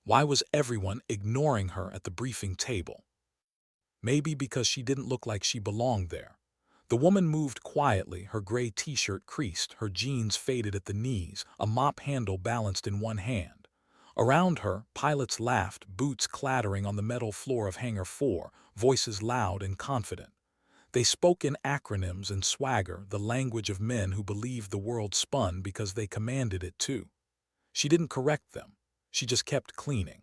Why was everyone ignoring her at the briefing table? Maybe because she didn't look like she belonged there. The woman moved quietly, her gray t-shirt creased, her jeans faded at the knees, a mop handle balanced in one hand. Around her, pilots laughed, boots clattering on the metal floor of Hangar 4, voices loud and confident. They spoke in acronyms and swagger, the language of men who believed the world spun because they commanded it to. She didn't correct them. She just kept cleaning.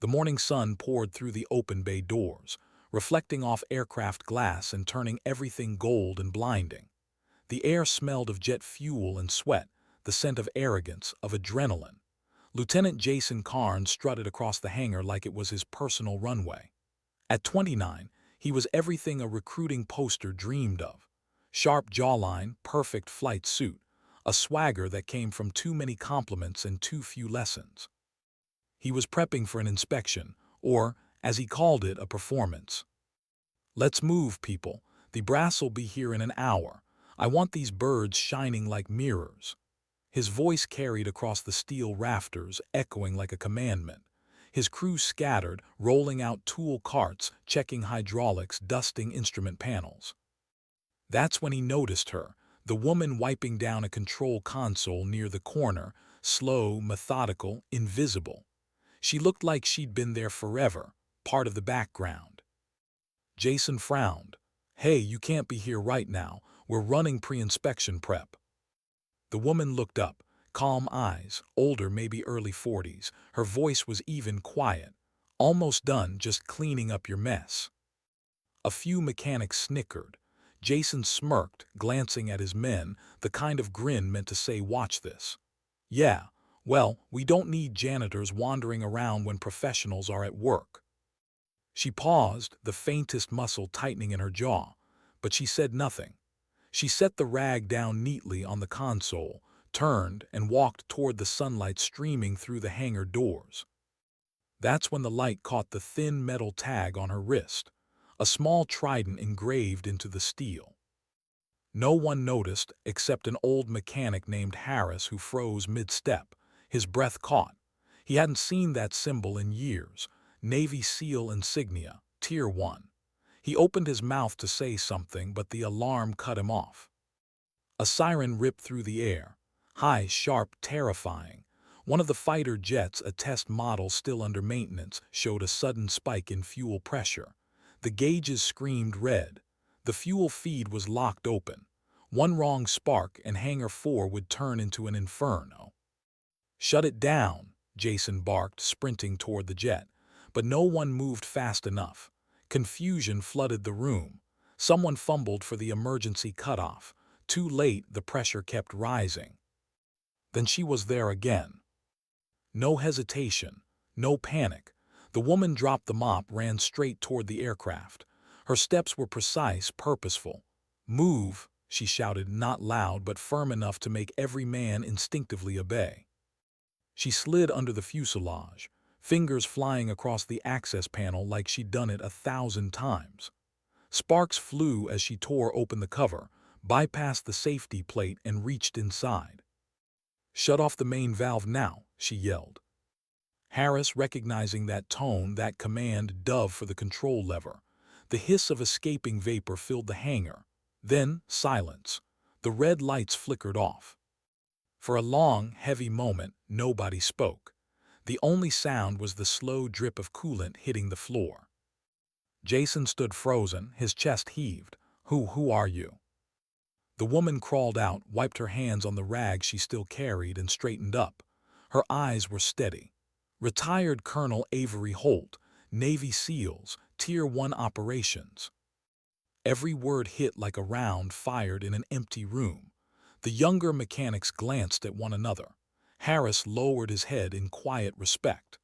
The morning sun poured through the open bay doors, reflecting off aircraft glass and turning everything gold and blinding. The air smelled of jet fuel and sweat, the scent of arrogance, of adrenaline. Lieutenant Jason Carnes strutted across the hangar like it was his personal runway. At 29, he was everything a recruiting poster dreamed of. Sharp jawline, perfect flight suit, a swagger that came from too many compliments and too few lessons. He was prepping for an inspection, or, as he called it, a performance. "Let's move, people. The brass'll be here in an hour. I want these birds shining like mirrors." His voice carried across the steel rafters, echoing like a commandment. His crew scattered, rolling out tool carts, checking hydraulics, dusting instrument panels. That's when he noticed her, the woman wiping down a control console near the corner, slow, methodical, invisible. She looked like she'd been there forever, part of the background. Jason frowned. "Hey, you can't be here right now. We're running pre-inspection prep." The woman looked up, calm eyes, older, maybe early 40s. Her voice was even, quiet. "Almost done, just cleaning up your mess." A few mechanics snickered. Jason smirked, glancing at his men, the kind of grin meant to say, "Watch this." "Yeah, well, we don't need janitors wandering around when professionals are at work." She paused, the faintest muscle tightening in her jaw, but she said nothing. She set the rag down neatly on the console, turned, and walked toward the sunlight streaming through the hangar doors. That's when the light caught the thin metal tag on her wrist, a small trident engraved into the steel. No one noticed except an old mechanic named Harris who froze mid-step, his breath caught. He hadn't seen that symbol in years. Navy SEAL insignia, Tier 1. He opened his mouth to say something, but the alarm cut him off. A siren ripped through the air, high, sharp, terrifying. One of the fighter jets, a test model still under maintenance, showed a sudden spike in fuel pressure. The gauges screamed red. The fuel feed was locked open. One wrong spark and Hangar 4 would turn into an inferno. "Shut it down," Jason barked, sprinting toward the jet. But no one moved fast enough. Confusion flooded the room. Someone fumbled for the emergency cutoff. Too late, the pressure kept rising. Then she was there again. No hesitation, no panic. The woman dropped the mop, ran straight toward the aircraft. Her steps were precise, purposeful. "Move," she shouted, not loud but firm enough to make every man instinctively obey. She slid under the fuselage, fingers flying across the access panel like she'd done it 1,000 times. Sparks flew as she tore open the cover, bypassed the safety plate, and reached inside. "Shut off the main valve now," she yelled. Harris, recognizing that tone, that command, dove for the control lever. The hiss of escaping vapor filled the hangar. Then, silence. The red lights flickered off. For a long, heavy moment, nobody spoke. The only sound was the slow drip of coolant hitting the floor. Jason stood frozen, his chest heaved. Who are you?" The woman crawled out, wiped her hands on the rag she still carried, and straightened up. Her eyes were steady. "Retired Colonel Avery Holt, Navy SEALs, Tier 1 operations." Every word hit like a round fired in an empty room. The younger mechanics glanced at one another. Harris lowered his head in quiet respect.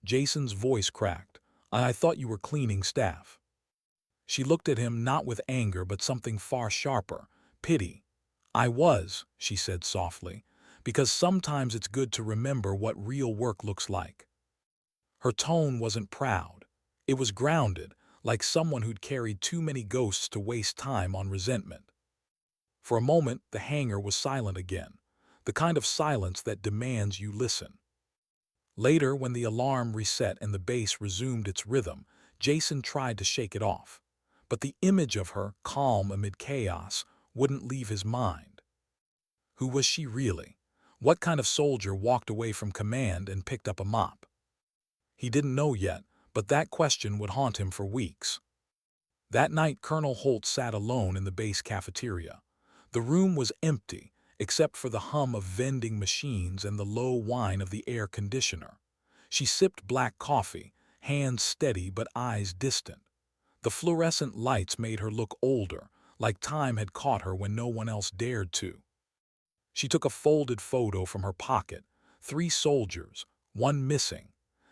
Jason's voice cracked. "I thought you were cleaning staff." She looked at him, not with anger but something far sharper, pity. "I was," she said softly, "because sometimes it's good to remember what real work looks like." Her tone wasn't proud. It was grounded, like someone who'd carried too many ghosts to waste time on resentment. For a moment, the hangar was silent again, the kind of silence that demands you listen. Later, when the alarm reset and the bass resumed its rhythm, Jason tried to shake it off. But the image of her, calm amid chaos, wouldn't leave his mind. Who was she really? What kind of soldier walked away from command and picked up a mop? He didn't know yet, but that question would haunt him for weeks. That night, Colonel Holt sat alone in the base cafeteria. The room was empty, except for the hum of vending machines and the low whine of the air conditioner. She sipped black coffee, hands steady but eyes distant. The fluorescent lights made her look older, like time had caught her when no one else dared to. She took a folded photo from her pocket. 3 soldiers, one missing.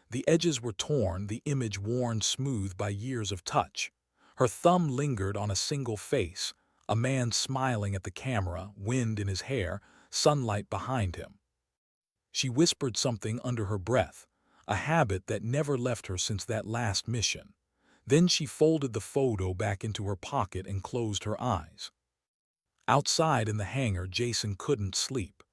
The edges were torn, the image worn smooth by years of touch. Her thumb lingered on a single face, a man smiling at the camera, wind in his hair, sunlight behind him. She whispered something under her breath, a habit that never left her since that last mission. Then she folded the photo back into her pocket and closed her eyes. Outside in the hangar, Jason couldn't sleep.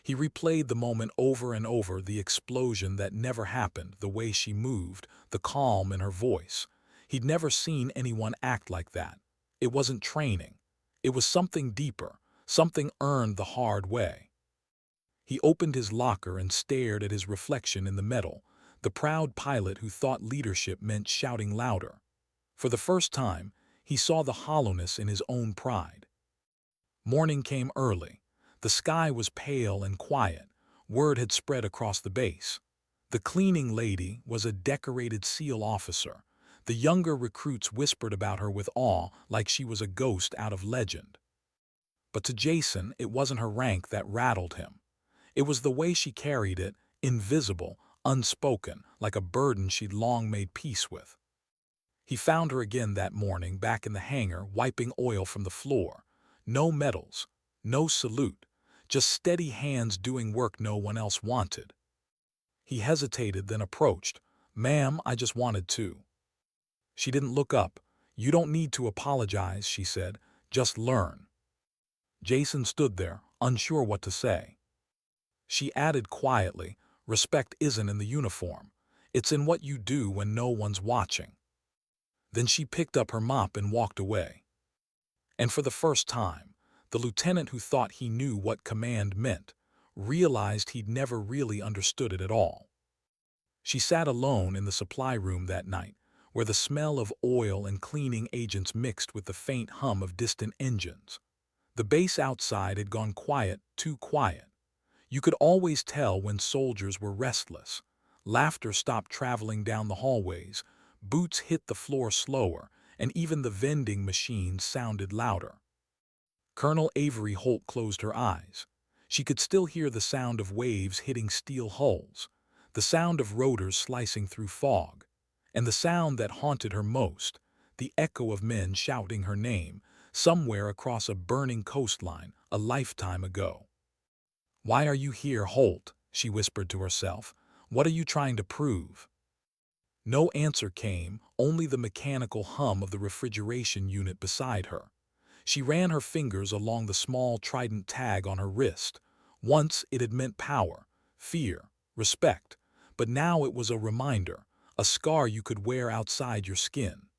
He replayed the moment over and over, the explosion that never happened, the way she moved, the calm in her voice. He'd never seen anyone act like that. It wasn't training. It was something deeper, something earned the hard way. He opened his locker and stared at his reflection in the metal, the proud pilot who thought leadership meant shouting louder. For the first time, he saw the hollowness in his own pride. Morning came early. The sky was pale and quiet. Word had spread across the base. The cleaning lady was a decorated SEAL officer. The younger recruits whispered about her with awe, like she was a ghost out of legend. But to Jason, it wasn't her rank that rattled him. It was the way she carried it, invisible, unspoken, like a burden she'd long made peace with. He found her again that morning, back in the hangar, wiping oil from the floor. No medals, no salute, just steady hands doing work no one else wanted. He hesitated, then approached. "Ma'am, I just wanted to." She didn't look up. "You don't need to apologize," she said. "Just learn." Jason stood there, unsure what to say. She added quietly, "Respect isn't in the uniform. It's in what you do when no one's watching." Then she picked up her mop and walked away. And for the first time, the lieutenant who thought he knew what command meant realized he'd never really understood it at all. She sat alone in the supply room that night, where the smell of oil and cleaning agents mixed with the faint hum of distant engines. The base outside had gone quiet, too quiet. You could always tell when soldiers were restless. Laughter stopped traveling down the hallways, boots hit the floor slower, and even the vending machines sounded louder. Colonel Avery Holt closed her eyes. She could still hear the sound of waves hitting steel hulls, the sound of rotors slicing through fog, and the sound that haunted her most, the echo of men shouting her name, somewhere across a burning coastline, a lifetime ago. "Why are you here, Holt?" she whispered to herself. "What are you trying to prove?" No answer came, only the mechanical hum of the refrigeration unit beside her. She ran her fingers along the small trident tag on her wrist. Once it had meant power, fear, respect, but now it was a reminder, a scar you could wear outside your skin.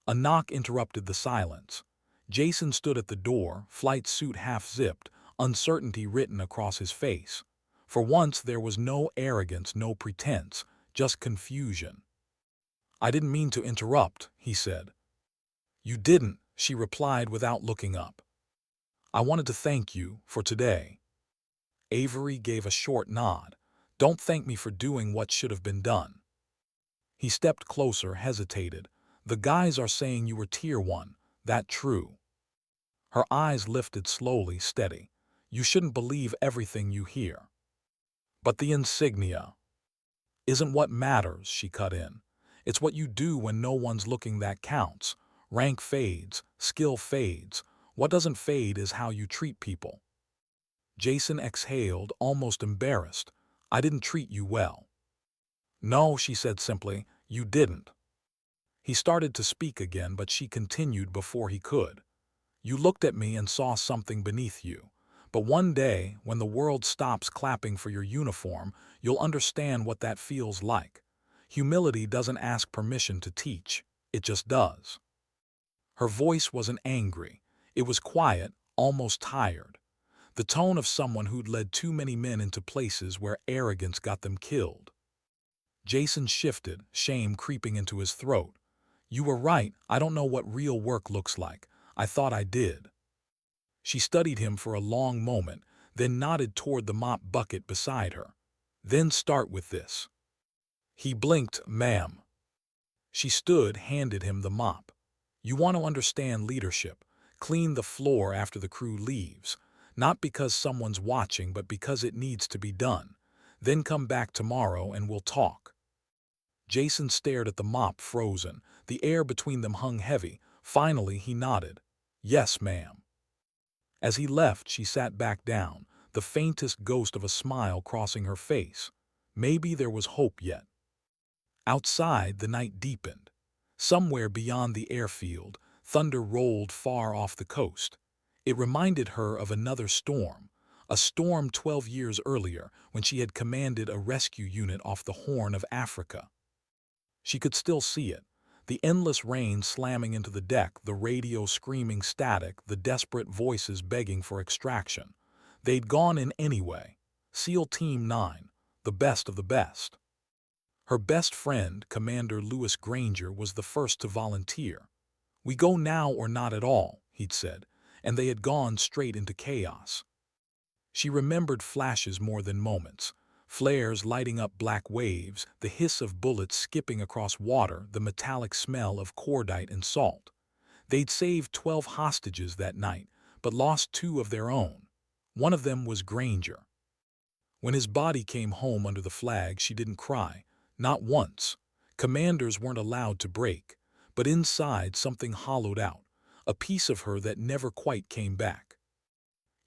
A knock interrupted the silence. Jason stood at the door, flight suit half-zipped, uncertainty written across his face. For once there was no arrogance, no pretense, just confusion. "I didn't mean to interrupt," he said. "You didn't," she replied without looking up. "I wanted to thank you for today." Avery gave a short nod. "Don't thank me for doing what should have been done." He stepped closer, hesitated. "The guys are saying you were Tier 1. That true?" Her eyes lifted slowly, steady. "You shouldn't believe everything you hear." "But the insignia isn't what matters," she cut in. "It's what you do when no one's looking that counts. Rank fades, skill fades. What doesn't fade is how you treat people." Jason exhaled, almost embarrassed. "I didn't treat you well." "No," she said simply, "you didn't." He started to speak again, but she continued before he could. "You looked at me and saw something beneath you. But one day, when the world stops clapping for your uniform, you'll understand what that feels like. Humility doesn't ask permission to teach, it just does. Her voice wasn't angry. It was quiet, almost tired. The tone of someone who'd led too many men into places where arrogance got them killed. Jason shifted, shame creeping into his throat. You were right, I don't know what real work looks like. I thought I did. She studied him for a long moment, then nodded toward the mop bucket beside her. Then start with this. He blinked, ma'am. She stood, handed him the mop. You want to understand leadership. Clean the floor after the crew leaves. Not because someone's watching, but because it needs to be done. Then come back tomorrow and we'll talk. Jason stared at the mop, frozen. The air between them hung heavy. Finally, he nodded. Yes, ma'am. As he left, she sat back down, the faintest ghost of a smile crossing her face. Maybe there was hope yet. Outside, the night deepened. Somewhere beyond the airfield, thunder rolled far off the coast. It reminded her of another storm, a storm 12 years earlier when she had commanded a rescue unit off the Horn of Africa. She could still see it. The endless rain slamming into the deck, the radio screaming static, the desperate voices begging for extraction. They'd gone in anyway. SEAL Team 9, the best of the best. Her best friend, Commander Lewis Granger, was the first to volunteer. We go now or not at all, he'd said, and they had gone straight into chaos. She remembered flashes more than moments. Flares lighting up black waves, the hiss of bullets skipping across water, the metallic smell of cordite and salt. They'd saved 12 hostages that night, but lost 2 of their own. One of them was Granger. When his body came home under the flag, she didn't cry. Not once. Commanders weren't allowed to break. But inside, something hollowed out, a piece of her that never quite came back.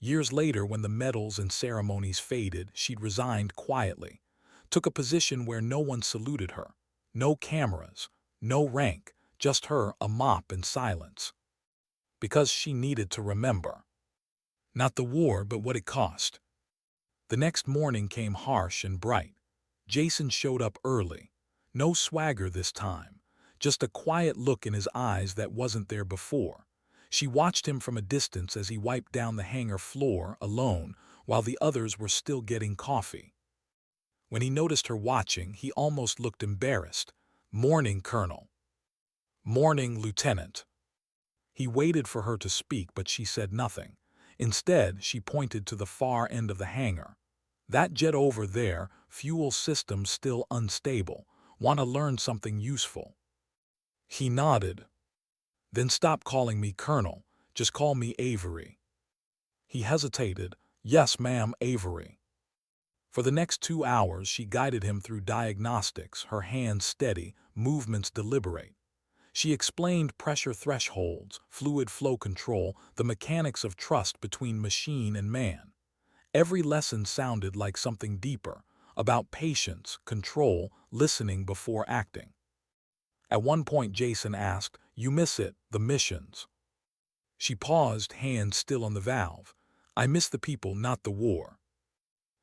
Years later, when the medals and ceremonies faded, she'd resigned quietly, took a position where no one saluted her. No cameras, no rank, just her, a mop and silence. Because she needed to remember. Not the war, but what it cost. The next morning came harsh and bright. Jason showed up early. No swagger this time, just a quiet look in his eyes that wasn't there before. She watched him from a distance as he wiped down the hangar floor, alone, while the others were still getting coffee. When he noticed her watching, he almost looked embarrassed. Morning, Colonel. Morning, Lieutenant. He waited for her to speak, but she said nothing. Instead, she pointed to the far end of the hangar. That jet over there, fuel system still unstable. Want to learn something useful. He nodded. Then stop calling me Colonel. Just call me Avery. He hesitated. Yes, ma'am, Avery. For the next 2 hours, she guided him through diagnostics, her hands steady, movements deliberate. She explained pressure thresholds, fluid flow control, the mechanics of trust between machine and man. Every lesson sounded like something deeper, about patience, control, listening before acting. At one point, Jason asked, You miss it, the missions? She paused, hands still on the valve. I miss the people, not the war.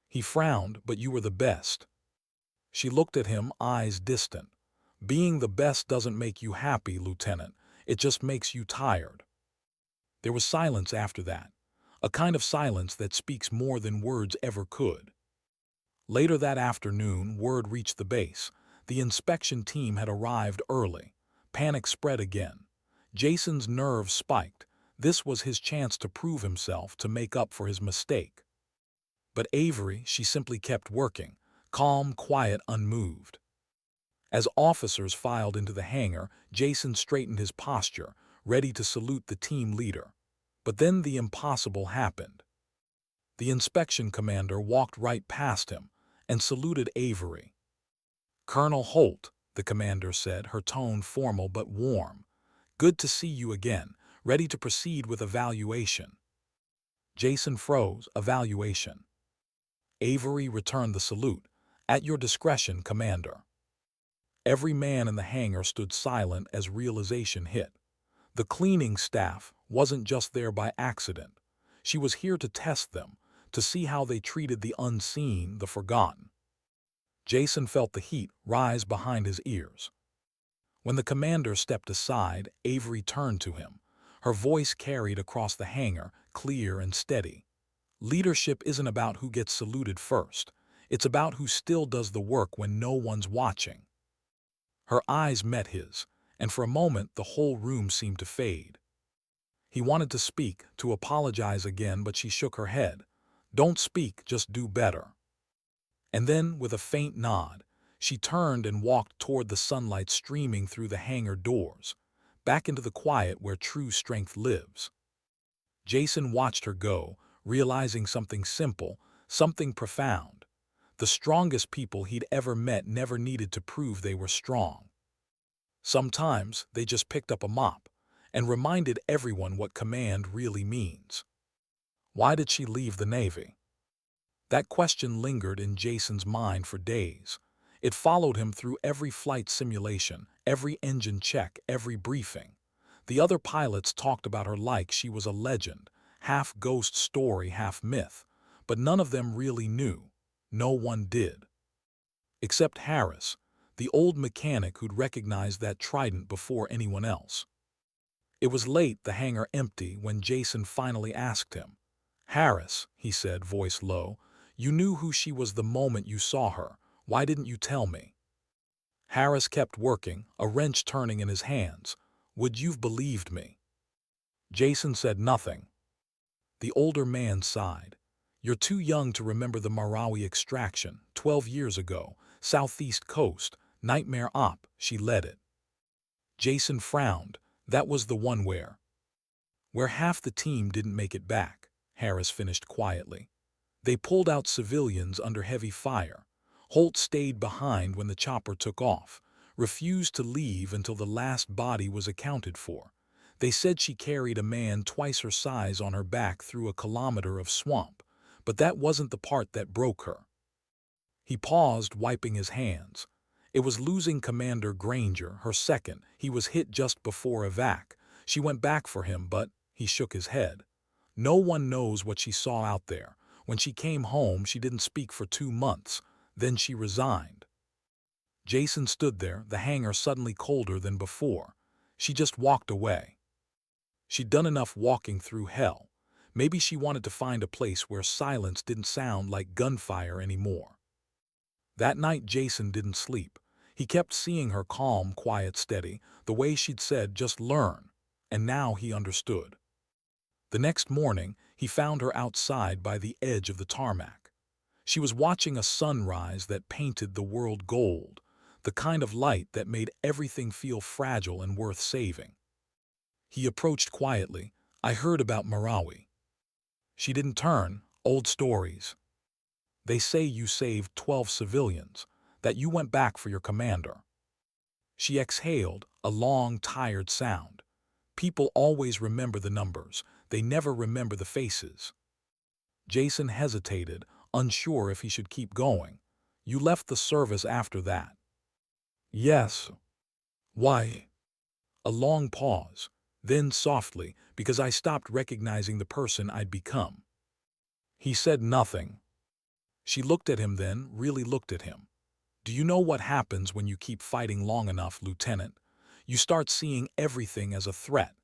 He frowned, but you were the best. She looked at him, eyes distant. Being the best doesn't make you happy, Lieutenant. It just makes you tired. There was silence after that, a kind of silence that speaks more than words ever could. Later that afternoon, word reached the base. The inspection team had arrived early. Panic spread again. Jason's nerves spiked. This was his chance to prove himself, to make up for his mistake. But Avery, she simply kept working, calm, quiet, unmoved. As officers filed into the hangar, Jason straightened his posture, ready to salute the team leader. But then the impossible happened. The inspection commander walked right past him and saluted Avery. Colonel Holt, the commander said, her tone formal but warm. Good to see you again, ready to proceed with evaluation. Jason froze. Evaluation. Avery returned the salute. At your discretion, Commander. Every man in the hangar stood silent as realization hit. The cleaning staff wasn't just there by accident. She was here to test them, to see how they treated the unseen, the forgotten. Jason felt the heat rise behind his ears. When the commander stepped aside, Avery turned to him. Her voice carried across the hangar, clear and steady. Leadership isn't about who gets saluted first. It's about who still does the work when no one's watching. Her eyes met his, and for a moment the whole room seemed to fade. He wanted to speak, to apologize again, but she shook her head. Don't speak, just do better. And then, with a faint nod, she turned and walked toward the sunlight streaming through the hangar doors, back into the quiet where true strength lives. Jason watched her go, realizing something simple, something profound. The strongest people he'd ever met never needed to prove they were strong. Sometimes they just picked up a mop and reminded everyone what command really means. Why did she leave the Navy? That question lingered in Jason's mind for days. It followed him through every flight simulation, every engine check, every briefing. The other pilots talked about her like she was a legend, half ghost story, half myth, but none of them really knew. No one did. Except Harris, the old mechanic who'd recognized that trident before anyone else. It was late, the hangar empty, when Jason finally asked him. "Harris," he said, voice low, "you knew who she was the moment you saw her. Why didn't you tell me?" Harris kept working, a wrench turning in his hands. "Would you've believed me?" Jason said nothing. The older man sighed. "You're too young to remember the Marawi extraction, 12 years ago, southeast coast, nightmare op, she led it." Jason frowned. "That was the one where half the team didn't make it back," Harris finished quietly. "They pulled out civilians under heavy fire. Holt stayed behind when the chopper took off, refused to leave until the last body was accounted for. They said she carried a man twice her size on her back through a kilometer of swamp, but that wasn't the part that broke her." He paused, wiping his hands. "It was losing Commander Granger, her second. He was hit just before evac. She went back for him, but—" he shook his head. "No one knows what she saw out there. When she came home, she didn't speak for 2 months. Then she resigned." Jason stood there, the hangar suddenly colder than before. She just walked away. She'd done enough walking through hell. Maybe she wanted to find a place where silence didn't sound like gunfire anymore. That night Jason didn't sleep. He kept seeing her calm, quiet, steady, the way she'd said, "Just learn." And now he understood. The next morning, he found her outside by the edge of the tarmac. She was watching a sunrise that painted the world gold, the kind of light that made everything feel fragile and worth saving. He approached quietly. "I heard about Marawi." She didn't turn. "Old stories. They say you saved 12 civilians, that you went back for your commander." She exhaled, a long, tired sound. "People always remember the numbers. They never remember the faces." Jason hesitated, unsure if he should keep going. "You left the service after that?" "Yes." "Why?" A long pause. Then softly, "Because I stopped recognizing the person I'd become." He said nothing. She looked at him then, really looked at him. "Do you know what happens when you keep fighting long enough, Lieutenant? You start seeing everything as a threat.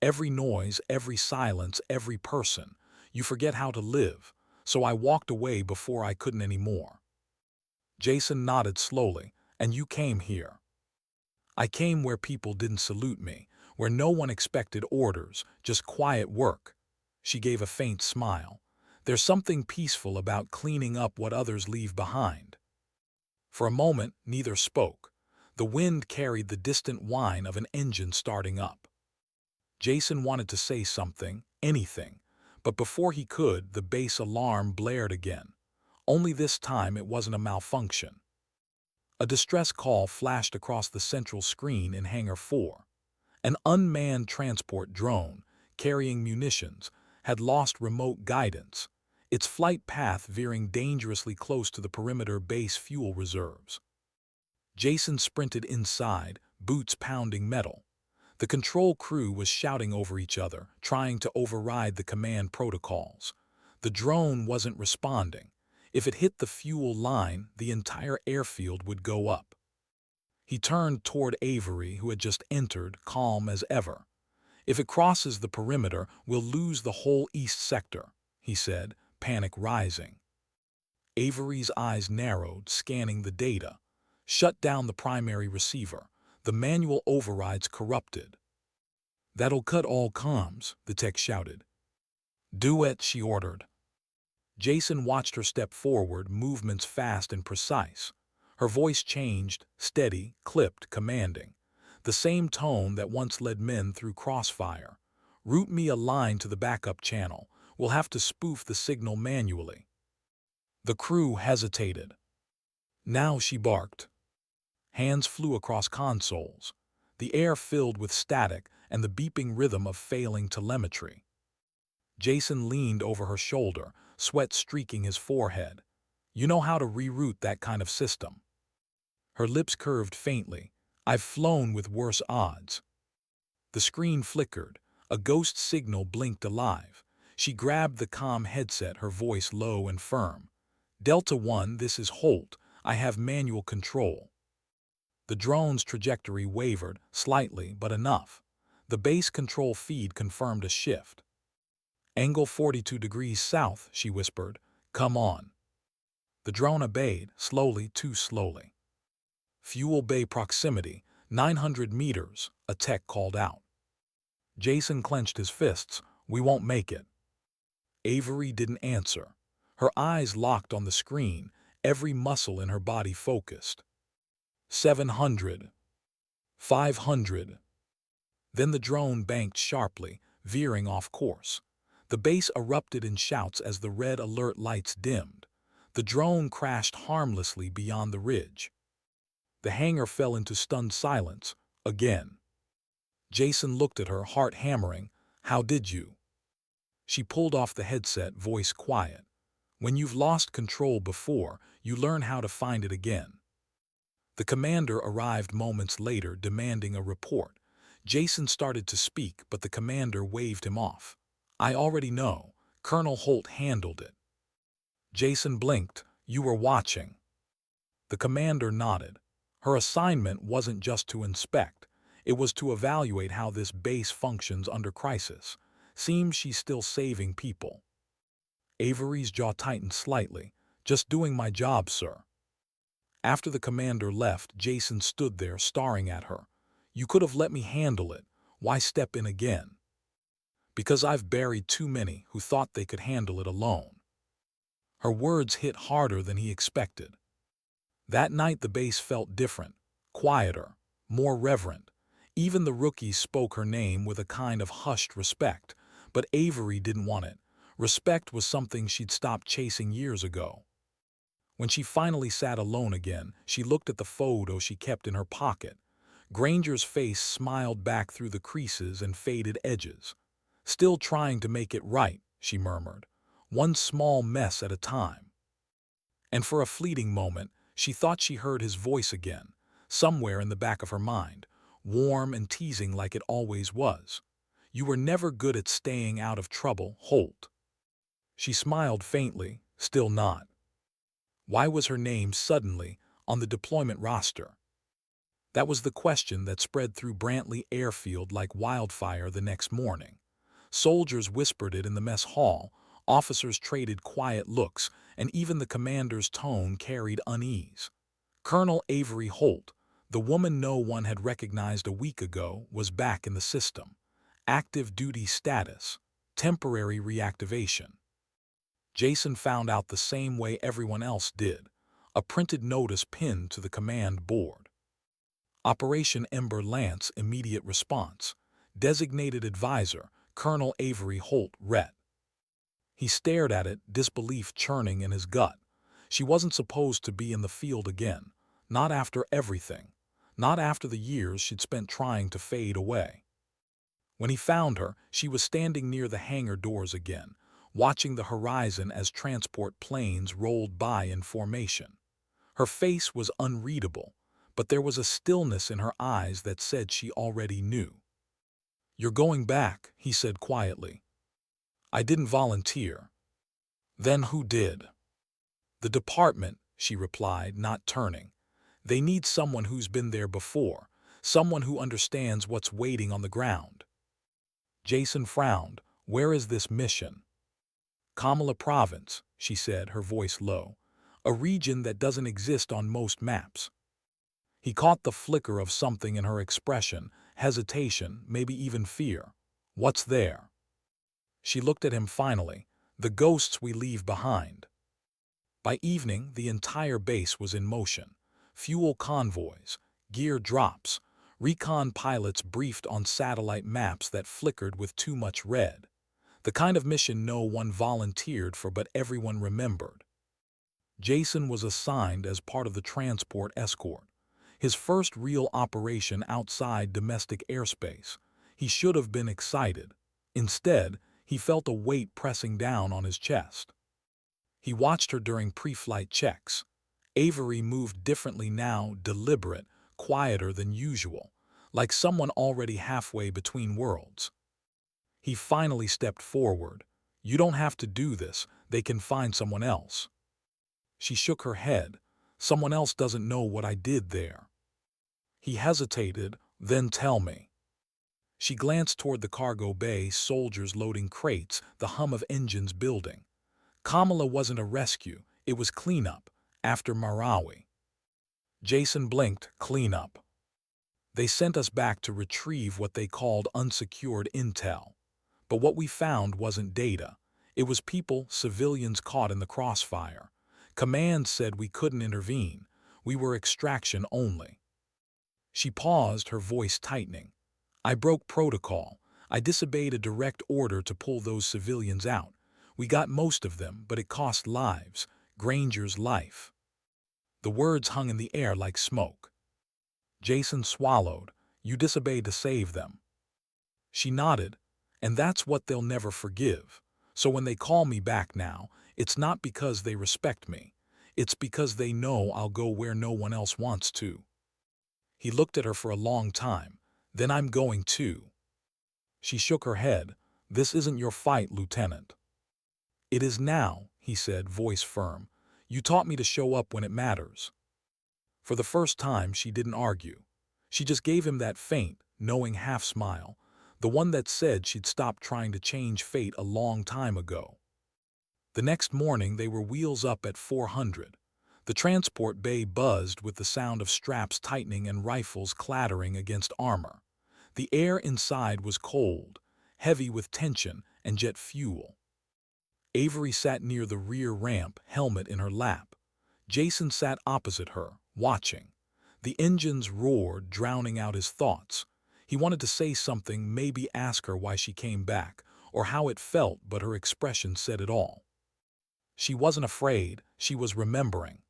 Every noise, every silence, every person. You forget how to live. So I walked away before I couldn't anymore." Jason nodded slowly. "And you came here." "I came where people didn't salute me, where no one expected orders, just quiet work." She gave a faint smile. "There's something peaceful about cleaning up what others leave behind." For a moment, neither spoke. The wind carried the distant whine of an engine starting up. Jason wanted to say something, anything, but before he could, the base alarm blared again. Only this time it wasn't a malfunction. A distress call flashed across the central screen in Hangar 4. An unmanned transport drone, carrying munitions, had lost remote guidance, its flight path veering dangerously close to the perimeter base fuel reserves. Jason sprinted inside, boots pounding metal. The control crew was shouting over each other, trying to override the command protocols. The drone wasn't responding. If it hit the fuel line, the entire airfield would go up. He turned toward Avery, who had just entered, calm as ever. "If it crosses the perimeter, we'll lose the whole east sector," he said, panic rising. Avery's eyes narrowed, scanning the data. "Shut down the primary receiver. The manual override's corrupted." "That'll cut all comms," the tech shouted. "Do it," she ordered. Jason watched her step forward, movements fast and precise. Her voice changed, steady, clipped, commanding. The same tone that once led men through crossfire. "Route me a line to the backup channel. We'll have to spoof the signal manually." The crew hesitated. "Now," she barked. Hands flew across consoles. The air filled with static and the beeping rhythm of failing telemetry. Jason leaned over her shoulder, sweat streaking his forehead. "You know how to reroute that kind of system." Her lips curved faintly. "I've flown with worse odds." The screen flickered. A ghost signal blinked alive. She grabbed the comm headset, her voice low and firm. "Delta 1, this is Holt. I have manual control." The drone's trajectory wavered, slightly, but enough. The base control feed confirmed a shift. "Angle 42 degrees south," she whispered. "Come on." The drone obeyed, slowly, too slowly. "Fuel bay proximity, 900 meters," a tech called out. Jason clenched his fists. "We won't make it." Avery didn't answer. Her eyes locked on the screen, every muscle in her body focused. 700. 500. Then the drone banked sharply, veering off course. The base erupted in shouts as the red alert lights dimmed. The drone crashed harmlessly beyond the ridge. The hangar fell into stunned silence, again. Jason looked at her, heart hammering. "How did you?" She pulled off the headset, voice quiet. "When you've lost control before, you learn how to find it again." The commander arrived moments later, demanding a report. Jason started to speak, but the commander waved him off. "I already know. Colonel Holt handled it." Jason blinked. "You were watching." The commander nodded. Her assignment wasn't just to inspect. It was to evaluate how this base functions under crisis. Seems she's still saving people. Avery's jaw tightened slightly. "Just doing my job, sir." After the commander left, Jason stood there staring at her. "You could have let me handle it. Why step in again?" "Because I've buried too many who thought they could handle it alone." Her words hit harder than he expected. That night the base felt different, quieter, more reverent. Even the rookies spoke her name with a kind of hushed respect, but Avery didn't want it. Respect was something she'd stopped chasing years ago. When she finally sat alone again, she looked at the photo she kept in her pocket. Granger's face smiled back through the creases and faded edges. "Still trying to make it right," she murmured, "one small mess at a time." And for a fleeting moment, she thought she heard his voice again, somewhere in the back of her mind, warm and teasing like it always was. "You were never good at staying out of trouble, Holt." She smiled faintly, still not. Why was her name suddenly on the deployment roster? That was the question that spread through Brantley Airfield like wildfire the next morning. Soldiers whispered it in the mess hall, officers traded quiet looks, and even the commander's tone carried unease. Colonel Avery Holt, the woman no one had recognized a week ago, was back in the system. Active duty status, temporary reactivation. Jason found out the same way everyone else did, a printed notice pinned to the command board. Operation Ember Lance, immediate response. Designated advisor, Colonel Avery Holt, Ret. He stared at it, disbelief churning in his gut. She wasn't supposed to be in the field again, not after everything, not after the years she'd spent trying to fade away. When he found her, she was standing near the hangar doors again, watching the horizon as transport planes rolled by in formation. Her face was unreadable, but there was a stillness in her eyes that said she already knew. "You're going back," he said quietly. "I didn't volunteer." "Then who did?" "The department," she replied, not turning. "They need someone who's been there before, someone who understands what's waiting on the ground." Jason frowned. "Where is this mission?" "Kamala Province," she said, her voice low. "A region that doesn't exist on most maps." He caught the flicker of something in her expression, hesitation, maybe even fear. "What's there?" She looked at him finally. "The ghosts we leave behind." By evening, the entire base was in motion. Fuel convoys, gear drops, recon pilots briefed on satellite maps that flickered with too much red. The kind of mission no one volunteered for but everyone remembered. Jason was assigned as part of the transport escort. His first real operation outside domestic airspace. He should have been excited. Instead, he felt a weight pressing down on his chest. He watched her during pre-flight checks. Avery moved differently now, deliberate, quieter than usual, like someone already halfway between worlds. He finally stepped forward. "You don't have to do this, they can find someone else." She shook her head. "Someone else doesn't know what I did there." He hesitated. "Then tell me." She glanced toward the cargo bay, soldiers loading crates, the hum of engines building. Kamala wasn't a rescue, it was cleanup, after Marawi. Jason blinked. "Cleanup." "They sent us back to retrieve what they called unsecured intel. But what we found wasn't data. It was people, civilians caught in the crossfire. Command said we couldn't intervene. We were extraction only." She paused, her voice tightening. "I broke protocol. I disobeyed a direct order to pull those civilians out. We got most of them, but it cost lives. Granger's life." The words hung in the air like smoke. Jason swallowed. "You disobeyed to save them." She nodded. "And that's what they'll never forgive. So when they call me back now, it's not because they respect me. It's because they know I'll go where no one else wants to." He looked at her for a long time. "Then I'm going too." She shook her head. "This isn't your fight, Lieutenant." "It is now," he said, voice firm. "You taught me to show up when it matters." For the first time, she didn't argue. She just gave him that faint, knowing half-smile, the one that said she'd stopped trying to change fate a long time ago. The next morning, they were wheels up at 400. The transport bay buzzed with the sound of straps tightening and rifles clattering against armor. The air inside was cold, heavy with tension and jet fuel. Avery sat near the rear ramp, helmet in her lap. Jason sat opposite her, watching. The engines roared, drowning out his thoughts. He wanted to say something, maybe ask her why she came back, or how it felt, but her expression said it all. She wasn't afraid, she was remembering.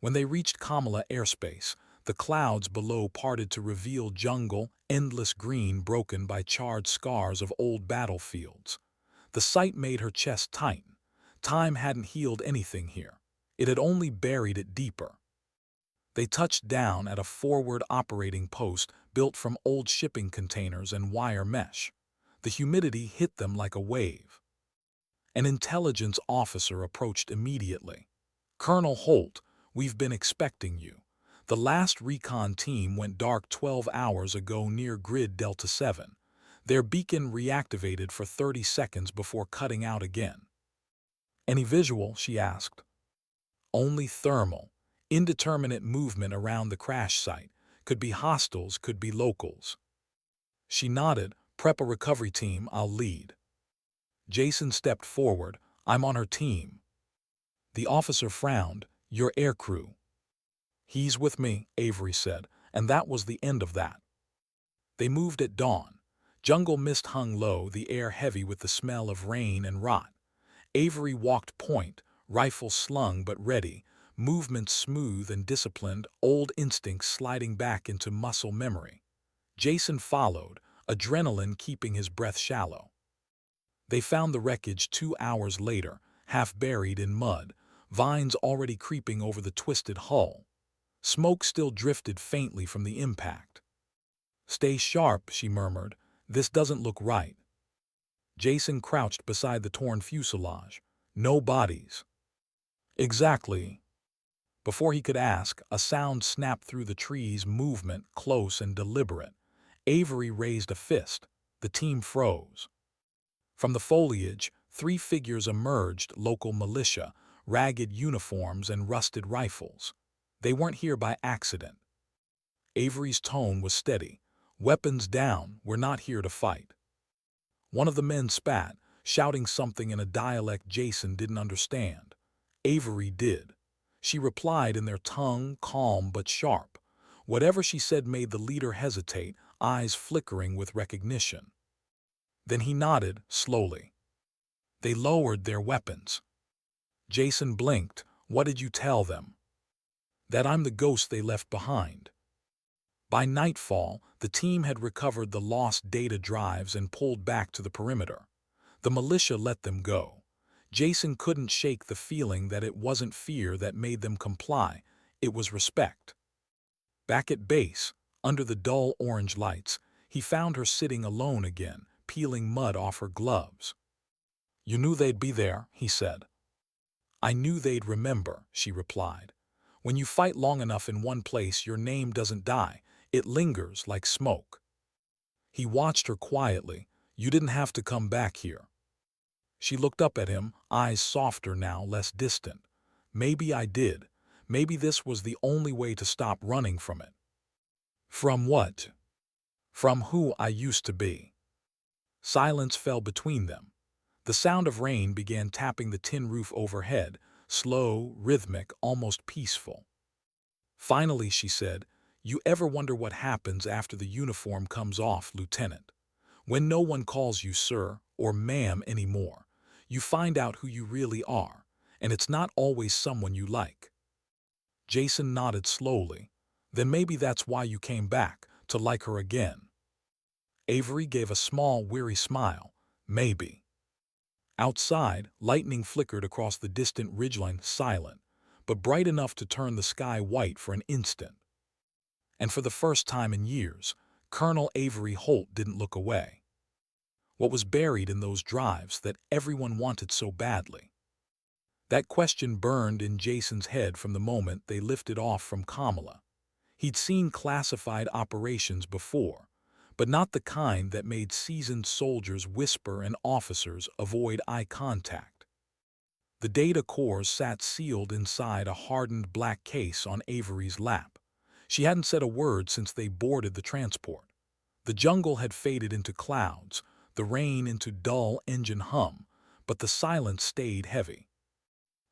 When they reached Kamala airspace, the clouds below parted to reveal jungle, endless green broken by charred scars of old battlefields. The sight made her chest tighten. Time hadn't healed anything here. It had only buried it deeper. They touched down at a forward operating post built from old shipping containers and wire mesh. The humidity hit them like a wave. An intelligence officer approached immediately. "Colonel Holt, we've been expecting you. The last recon team went dark 12 hours ago near grid Delta 7. Their beacon reactivated for 30 seconds before cutting out again." "Any visual?" she asked. "Only thermal. Indeterminate movement around the crash site. Could be hostiles, could be locals." She nodded. "Prep a recovery team, I'll lead." Jason stepped forward. "I'm on her team." The officer frowned. "Your aircrew." "He's with me," Avery said, and that was the end of that. They moved at dawn. Jungle mist hung low, the air heavy with the smell of rain and rot. Avery walked point, rifle slung but ready, movement smooth and disciplined, old instincts sliding back into muscle memory. Jason followed, adrenaline keeping his breath shallow. They found the wreckage 2 hours later, half buried in mud, vines already creeping over the twisted hull. Smoke still drifted faintly from the impact. "Stay sharp," she murmured. This doesn't look right. Jason crouched beside the torn fuselage. No bodies. Exactly. Before he could ask, a sound snapped through the trees, movement close and deliberate. Avery raised a fist. The team froze. From the foliage, three figures emerged, local militia, ragged uniforms and rusted rifles. They weren't here by accident. Avery's tone was steady. Weapons down, we're not here to fight. One of the men spat, shouting something in a dialect Jason didn't understand. Avery did. She replied in their tongue, calm but sharp. Whatever she said made the leader hesitate, eyes flickering with recognition. Then he nodded, slowly. They lowered their weapons. Jason blinked. What did you tell them? That I'm the ghost they left behind. By nightfall, the team had recovered the lost data drives and pulled back to the perimeter. The militia let them go. Jason couldn't shake the feeling that it wasn't fear that made them comply, it was respect. Back at base, under the dull orange lights, he found her sitting alone again, peeling mud off her gloves. You knew they'd be there, he said. I knew they'd remember, she replied. When you fight long enough in one place, your name doesn't die. It lingers like smoke. He watched her quietly. You didn't have to come back here. She looked up at him, eyes softer now, less distant. Maybe I did. Maybe this was the only way to stop running from it. From what? From who I used to be. Silence fell between them. The sound of rain began tapping the tin roof overhead, slow, rhythmic, almost peaceful. Finally, she said, you ever wonder what happens after the uniform comes off, Lieutenant? When no one calls you sir or ma'am anymore, you find out who you really are, and it's not always someone you like. Jason nodded slowly. Then maybe that's why you came back, to like her again. Avery gave a small, weary smile. Maybe. Outside, lightning flickered across the distant ridgeline, silent, but bright enough to turn the sky white for an instant. And for the first time in years, Colonel Avery Holt didn't look away. What was buried in those drives that everyone wanted so badly? That question burned in Jason's head from the moment they lifted off from Kamala. He'd seen classified operations before, but not the kind that made seasoned soldiers whisper and officers avoid eye contact. The data cores sat sealed inside a hardened black case on Avery's lap. She hadn't said a word since they boarded the transport. The jungle had faded into clouds, the rain into dull engine hum, but the silence stayed heavy.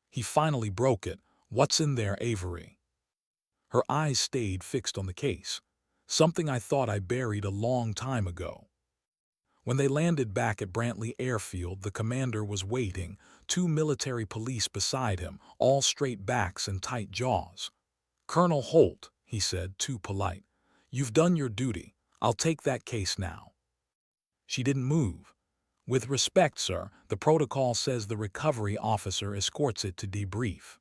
He finally broke it. What's in there, Avery? Her eyes stayed fixed on the case. Something I thought I buried a long time ago. When they landed back at Brantley Airfield, the commander was waiting, two military police beside him, all straight backs and tight jaws. Colonel Holt, he said, too polite. You've done your duty. I'll take that case now. She didn't move. With respect, sir, the protocol says the recovery officer escorts it to debrief.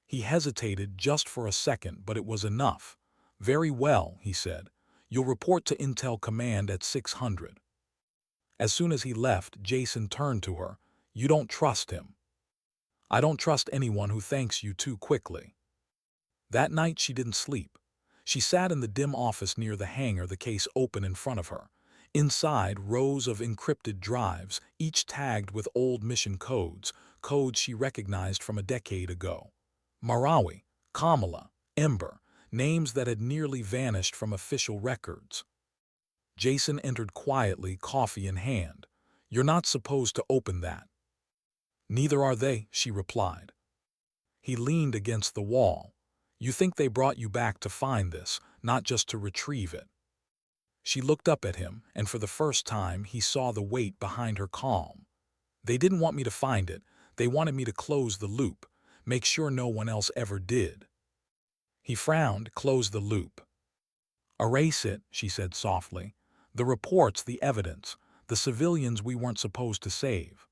He hesitated just for a second, but it was enough. Very well, he said. You'll report to Intel Command at 600. As soon as he left, Jason turned to her. You don't trust him. I don't trust anyone who thanks you too quickly. That night she didn't sleep. She sat in the dim office near the hangar, the case open in front of her. Inside, rows of encrypted drives, each tagged with old mission codes, codes she recognized from a decade ago. Marawi, Kamala, Ember, names that had nearly vanished from official records. Jason entered quietly, coffee in hand. You're not supposed to open that. Neither are they, she replied. He leaned against the wall. You think they brought you back to find this, not just to retrieve it. She looked up at him, and for the first time he saw the weight behind her calm. They didn't want me to find it. They wanted me to close the loop, make sure no one else ever did. He frowned. Close the loop. Erase it, she said softly. The reports, the evidence, the civilians we weren't supposed to save.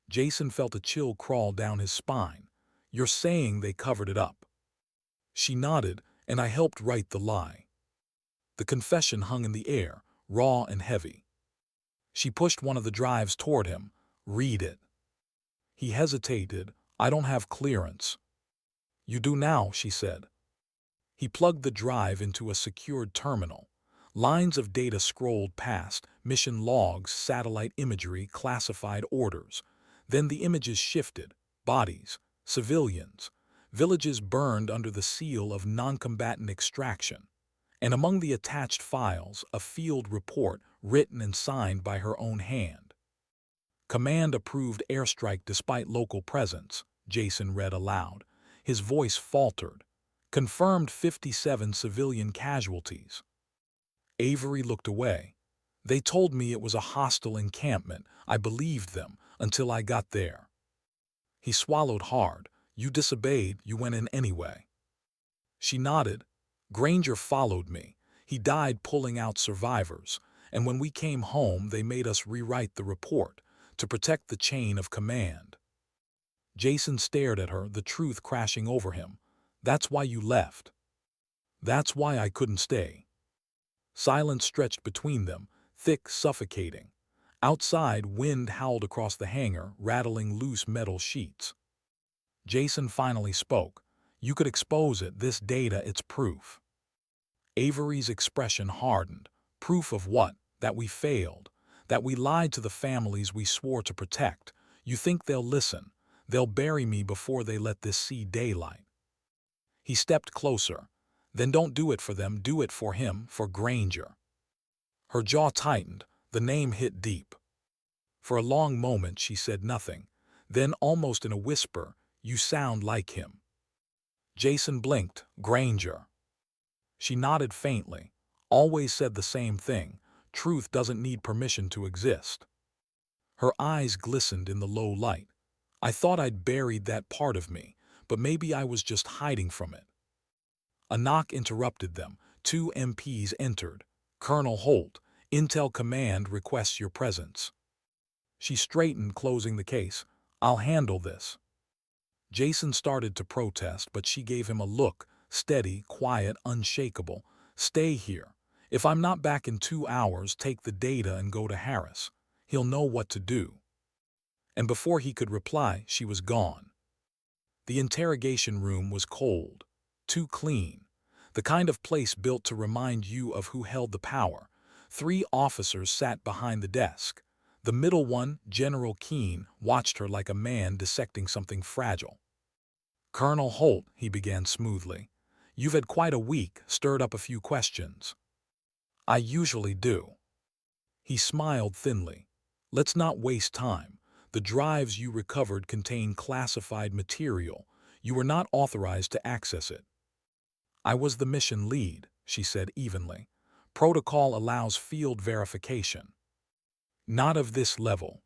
Jason felt a chill crawl down his spine. You're saying they covered it up? She nodded, and I helped write the lie. The confession hung in the air, raw and heavy. She pushed one of the drives toward him. "Read it." He hesitated. "I don't have clearance." "You do now," she said. He plugged the drive into a secured terminal. Lines of data scrolled past, mission logs, satellite imagery, classified orders. Then the images shifted. Bodies, civilians, villages burned under the seal of non-combatant extraction. And among the attached files, a field report written and signed by her own hand. "Command approved airstrike despite local presence," Jason read aloud. His voice faltered. "Confirmed 57 civilian casualties." Avery looked away. "They told me it was a hostile encampment. I believed them until I got there." He swallowed hard. "You disobeyed, you went in anyway." She nodded. "Granger followed me. He died pulling out survivors. And when we came home, they made us rewrite the report to protect the chain of command." Jason stared at her, the truth crashing over him. "That's why you left." "That's why I couldn't stay." Silence stretched between them, thick, suffocating. Outside, wind howled across the hangar, rattling loose metal sheets. Jason finally spoke. "You could expose it, this data, it's proof." Avery's expression hardened. "Proof of what? That we failed. That we lied to the families we swore to protect. You think they'll listen? They'll bury me before they let this see daylight." He stepped closer. "Then don't do it for them, do it for him, for Granger." Her jaw tightened. The name hit deep. For a long moment she said nothing. Then, almost in a whisper, "You sound like him." Jason blinked. "Granger." She nodded faintly. "Always said the same thing. Truth doesn't need permission to exist." Her eyes glistened in the low light. "I thought I'd buried that part of me, but maybe I was just hiding from it." A knock interrupted them. 2 MPs entered. "Colonel Holt, Intel Command requests your presence." She straightened, closing the case. "I'll handle this." Jason started to protest, but she gave him a look, steady, quiet, unshakable. "Stay here. If I'm not back in 2 hours, take the data and go to Harris. He'll know what to do." And before he could reply, she was gone. The interrogation room was cold, too clean, the kind of place built to remind you of who held the power. 3 officers sat behind the desk. The middle one, General Keene, watched her like a man dissecting something fragile. "Colonel Holt," he began smoothly, "you've had quite a week, stirred up a few questions." "I usually do." He smiled thinly. "Let's not waste time. The drives you recovered contain classified material. You were not authorized to access it." "I was the mission lead," she said evenly. "Protocol allows field verification." "Not of this level."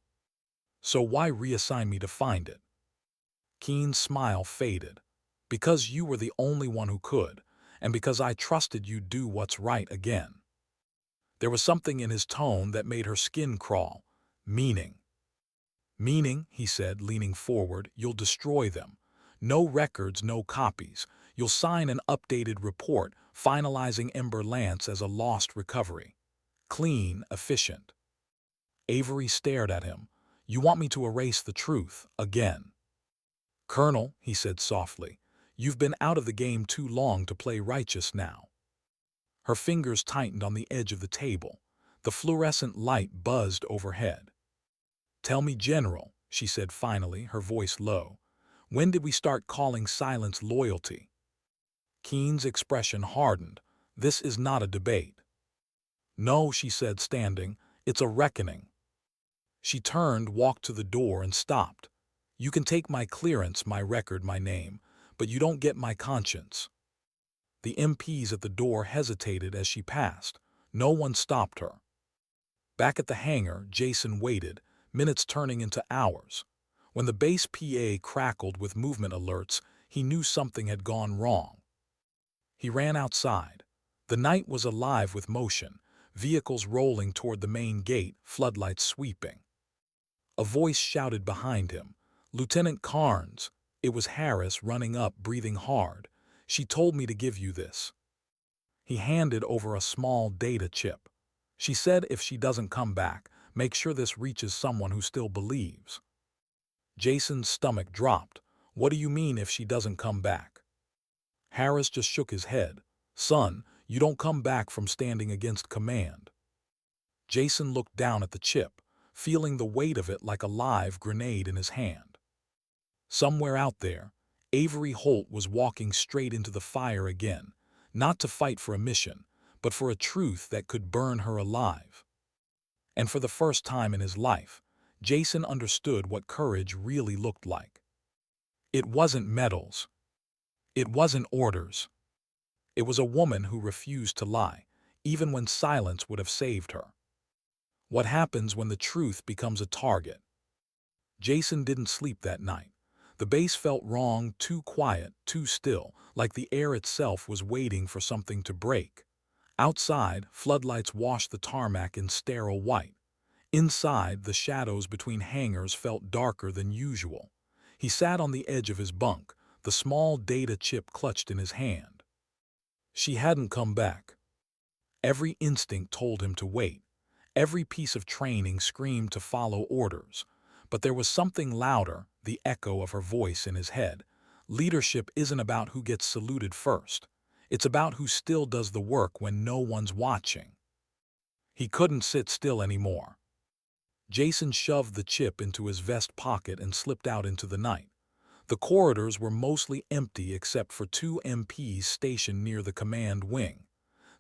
"So why reassign me to find it?" Keene's smile faded. "Because you were the only one who could, and because I trusted you'd do what's right again." There was something in his tone that made her skin crawl. "Meaning?" "Meaning," he said, leaning forward, "you'll destroy them. No records, no copies. You'll sign an updated report, finalizing Ember Lance as a lost recovery. Clean, efficient." Avery stared at him. "You want me to erase the truth, again?" "Colonel," he said softly, "you've been out of the game too long to play righteous now." Her fingers tightened on the edge of the table. The fluorescent light buzzed overhead. "Tell me, General," she said finally, her voice low, "when did we start calling silence loyalty?" Keene's expression hardened. "This is not a debate." "No," she said, standing, "it's a reckoning." She turned, walked to the door, and stopped. "You can take my clearance, my record, my name, but you don't get my conscience." The MPs at the door hesitated as she passed. No one stopped her. Back at the hangar, Jason waited, minutes turning into hours. When the base PA crackled with movement alerts, he knew something had gone wrong. He ran outside. The night was alive with motion, vehicles rolling toward the main gate, floodlights sweeping. A voice shouted behind him, "Lieutenant Carnes." It was Harris, running up, breathing hard. "She told me to give you this." He handed over a small data chip. She said if she doesn't come back, make sure this reaches someone who still believes. Jason's stomach dropped. What do you mean if she doesn't come back? Harris just shook his head. Son, you don't come back from standing against command. Jason looked down at the chip, feeling the weight of it like a live grenade in his hand. Somewhere out there, Avery Holt was walking straight into the fire again, not to fight for a mission, but for a truth that could burn her alive. And for the first time in his life, Jason understood what courage really looked like. It wasn't medals. It wasn't orders. It was a woman who refused to lie, even when silence would have saved her. What happens when the truth becomes a target? Jason didn't sleep that night. The base felt wrong, too quiet, too still, like the air itself was waiting for something to break. Outside, floodlights washed the tarmac in sterile white. Inside, the shadows between hangars felt darker than usual. He sat on the edge of his bunk, the small data chip clutched in his hand. She hadn't come back. Every instinct told him to wait. Every piece of training screamed to follow orders. But there was something louder, the echo of her voice in his head. Leadership isn't about who gets saluted first. It's about who still does the work when no one's watching. He couldn't sit still anymore. Jason shoved the chip into his vest pocket and slipped out into the night. The corridors were mostly empty except for 2 MPs stationed near the command wing.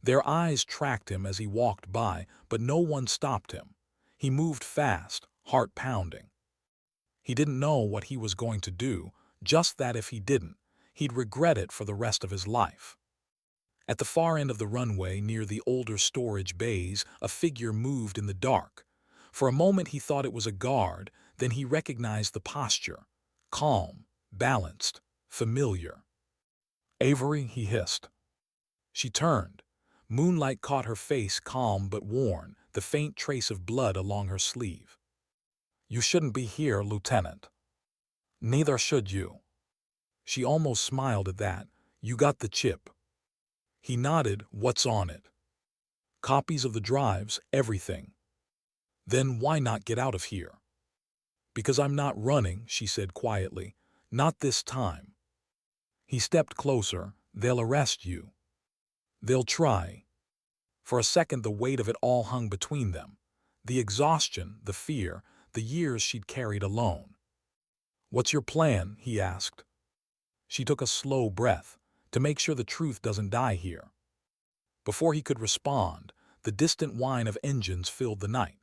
Their eyes tracked him as he walked by, but no one stopped him. He moved fast, heart pounding. He didn't know what he was going to do, just that if he didn't, he'd regret it for the rest of his life. At the far end of the runway, near the older storage bays, a figure moved in the dark. For a moment he thought it was a guard, then he recognized the posture. Calm, balanced, familiar. "Avery," he hissed. She turned. Moonlight caught her face, calm but worn, the faint trace of blood along her sleeve. "You shouldn't be here, Lieutenant." "Neither should you." She almost smiled at that. "You got the chip." He nodded. "What's on it?" "Copies of the drives, everything." "Then why not get out of here?" "Because I'm not running," she said quietly. "Not this time." He stepped closer. "They'll arrest you." "They'll try." For a second the weight of it all hung between them. The exhaustion, the fear, the years she'd carried alone. "What's your plan?" he asked. She took a slow breath. "To make sure the truth doesn't die here." Before he could respond, the distant whine of engines filled the night.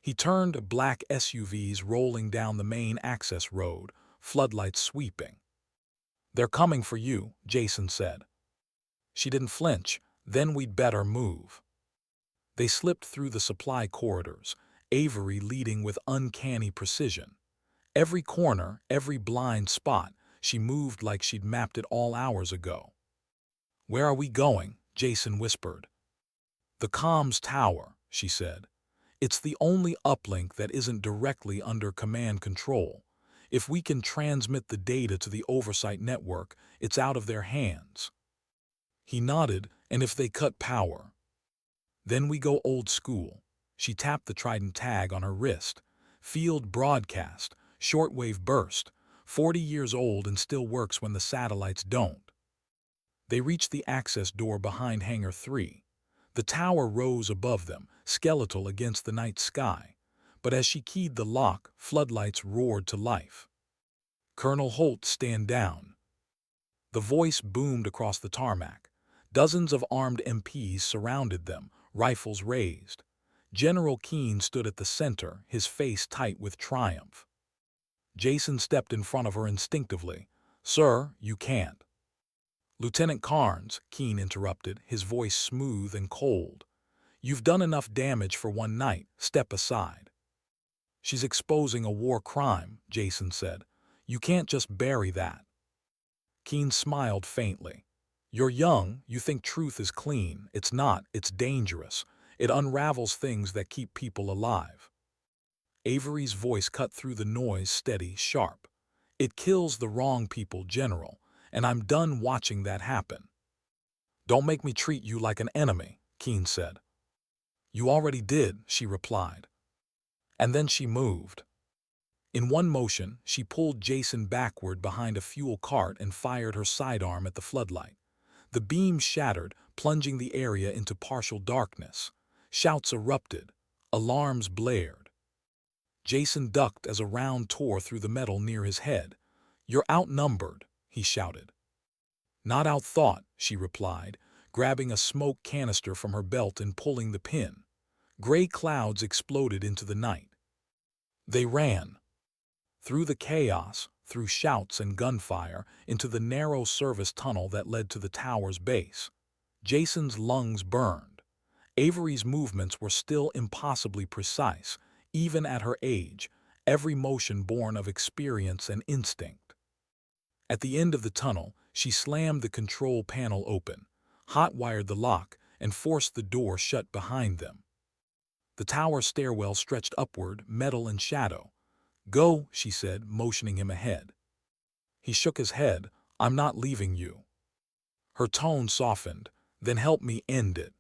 He turned, black SUVs rolling down the main access road, floodlights sweeping. "They're coming for you," Jason said. She didn't flinch. "Then we'd better move." They slipped through the supply corridors, Avery leading with uncanny precision. Every corner, every blind spot, she moved like she'd mapped it all hours ago. "Where are we going?" Jason whispered. "The comms tower," she said. "It's the only uplink that isn't directly under command control. If we can transmit the data to the oversight network, it's out of their hands." He nodded. "And if they cut power?" "Then we go old school." She tapped the Trident tag on her wrist. "Field broadcast, shortwave burst, 40 years old and still works when the satellites don't." They reached the access door behind Hangar 3. The tower rose above them, skeletal against the night sky. But as she keyed the lock, floodlights roared to life. "Colonel Holt, stand down." The voice boomed across the tarmac. Dozens of armed MPs surrounded them, rifles raised. General Keane stood at the center, his face tight with triumph. Jason stepped in front of her instinctively. "Sir, you can't." "Lieutenant Carnes," Keane interrupted, his voice smooth and cold. "You've done enough damage for one night. Step aside." "She's exposing a war crime," Jason said. "You can't just bury that." Keane smiled faintly. "You're young, you think truth is clean. It's not, it's dangerous. It unravels things that keep people alive." Avery's voice cut through the noise, steady, sharp. "It kills the wrong people, General, and I'm done watching that happen." "Don't make me treat you like an enemy," Keane said. You already did, she replied. And then she moved. In one motion, she pulled Jason backward behind a fuel cart and fired her sidearm at the floodlight. The beam shattered, plunging the area into partial darkness. Shouts erupted. Alarms blared. Jason ducked as a round tore through the metal near his head. "You're outnumbered," he shouted. "Not outthought," she replied, grabbing a smoke canister from her belt and pulling the pin. Gray clouds exploded into the night. They ran. Through the chaos, through shouts and gunfire, into the narrow service tunnel that led to the tower's base. Jason's lungs burned. Avery's movements were still impossibly precise, even at her age, every motion born of experience and instinct. At the end of the tunnel, she slammed the control panel open, hot-wired the lock, and forced the door shut behind them. The tower stairwell stretched upward, metal and shadow. "Go," she said, motioning him ahead. He shook his head. "I'm not leaving you." Her tone softened. "Then help me end it."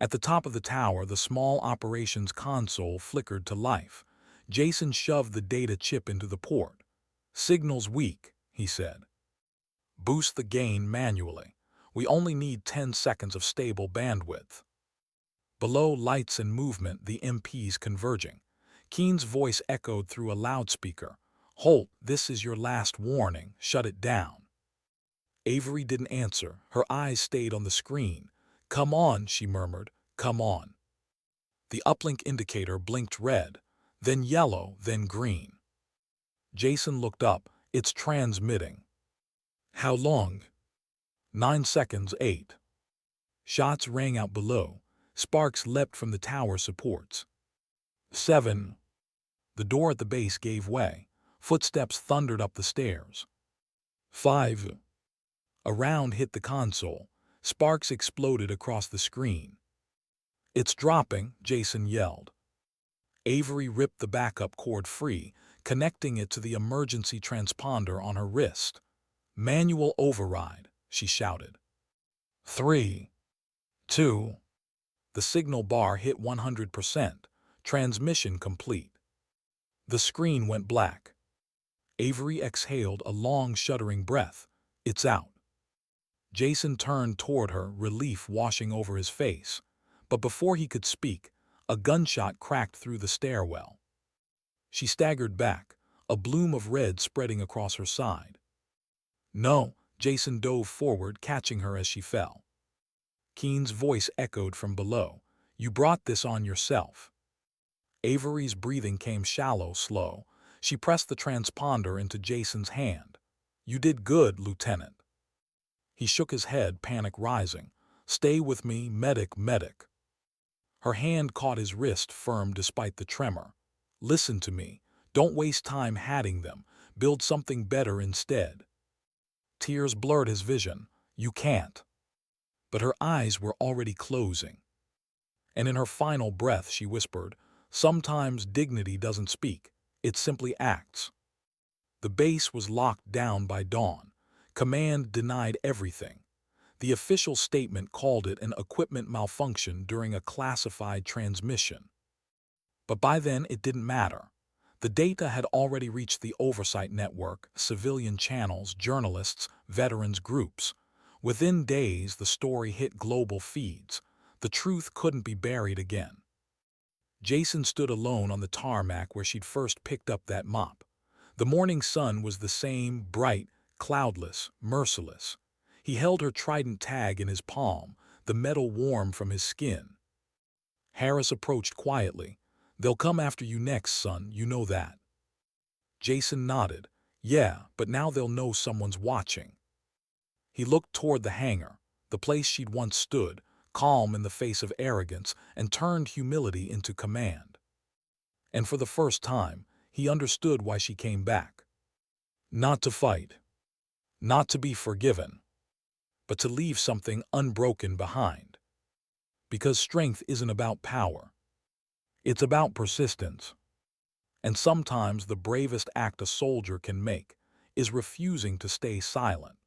At the top of the tower, the small operations console flickered to life. Jason shoved the data chip into the port. "Signal's weak," he said. "Boost the gain manually. We only need 10 seconds of stable bandwidth." Below, lights and movement, the MPs converging. Keene's voice echoed through a loudspeaker. "Holt, this is your last warning. Shut it down." Avery didn't answer. Her eyes stayed on the screen. "Come on," she murmured. "Come on." The uplink indicator blinked red, then yellow, then green. Jason looked up. "It's transmitting." "How long?" 9 seconds, 8. Shots rang out below. Sparks leapt from the tower supports. 7. The door at the base gave way. Footsteps thundered up the stairs. 5. A round hit the console. Sparks exploded across the screen. "It's dropping," Jason yelled. Avery ripped the backup cord free, connecting it to the emergency transponder on her wrist. "Manual override," she shouted. 3. 2. The signal bar hit 100%. Transmission complete. The screen went black. Avery exhaled a long, shuddering breath. "It's out." Jason turned toward her, relief washing over his face. But before he could speak, a gunshot cracked through the stairwell. She staggered back, a bloom of red spreading across her side. "No," Jason dove forward, catching her as she fell. Keene's voice echoed from below. "You brought this on yourself." Avery's breathing came shallow, slow. She pressed the transponder into Jason's hand. "You did good, Lieutenant." He shook his head, panic rising. "Stay with me, medic, medic." Her hand caught his wrist, firm despite the tremor. "Listen to me. Don't waste time hatting them. Build something better instead." Tears blurred his vision. "You can't." But her eyes were already closing. And in her final breath she whispered, "Sometimes dignity doesn't speak. It simply acts." The base was locked down by dawn. Command denied everything. The official statement called it an equipment malfunction during a classified transmission. But by then it didn't matter. The data had already reached the oversight network, civilian channels, journalists, veterans groups. Within days, the story hit global feeds. The truth couldn't be buried again. Jason stood alone on the tarmac where she'd first picked up that mop. The morning sun was the same, bright, cloudless, merciless. He held her trident tag in his palm, the metal warm from his skin. Harris approached quietly. "They'll come after you next, son, you know that." Jason nodded. "Yeah, but now they'll know someone's watching." He looked toward the hangar, the place she'd once stood, calm in the face of arrogance, and turned humility into command. And for the first time, he understood why she came back. Not to fight, not to be forgiven, but to leave something unbroken behind. Because strength isn't about power. It's about persistence. And sometimes the bravest act a soldier can make is refusing to stay silent.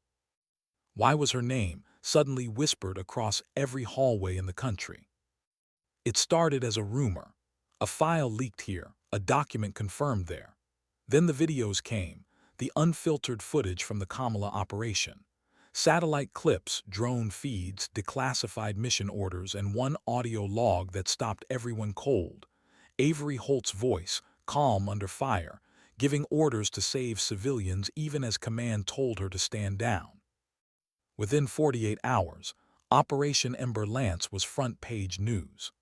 Why was her name suddenly whispered across every hallway in the country? It started as a rumor. A file leaked here, a document confirmed there. Then the videos came, the unfiltered footage from the Kamala operation. Satellite clips, drone feeds, declassified mission orders, and one audio log that stopped everyone cold. Avery Holt's voice, calm under fire, giving orders to save civilians even as command told her to stand down. Within 48 hours, Operation Ember Lance was front-page news.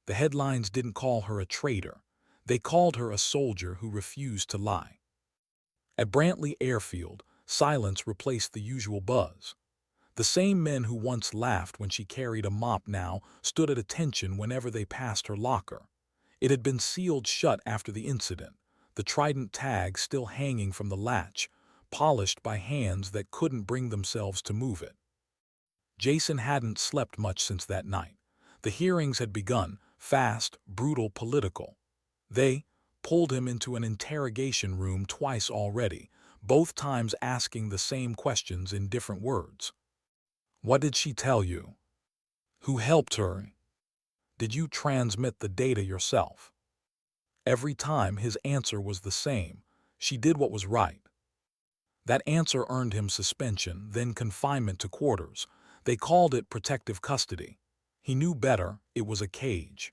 The headlines didn't call her a traitor. They called her a soldier who refused to lie. At Brantley Airfield, silence replaced the usual buzz. The same men who once laughed when she carried a mop now stood at attention whenever they passed her locker. It had been sealed shut after the incident, the Trident tag still hanging from the latch, polished by hands that couldn't bring themselves to move it. Jason hadn't slept much since that night. The hearings had begun, fast, brutal, political. They pulled him into an interrogation room twice already, both times asking the same questions in different words. What did she tell you? Who helped her? Did you transmit the data yourself? Every time his answer was the same. She did what was right. That answer earned him suspension, then confinement to quarters. They called it protective custody. He knew better, it was a cage.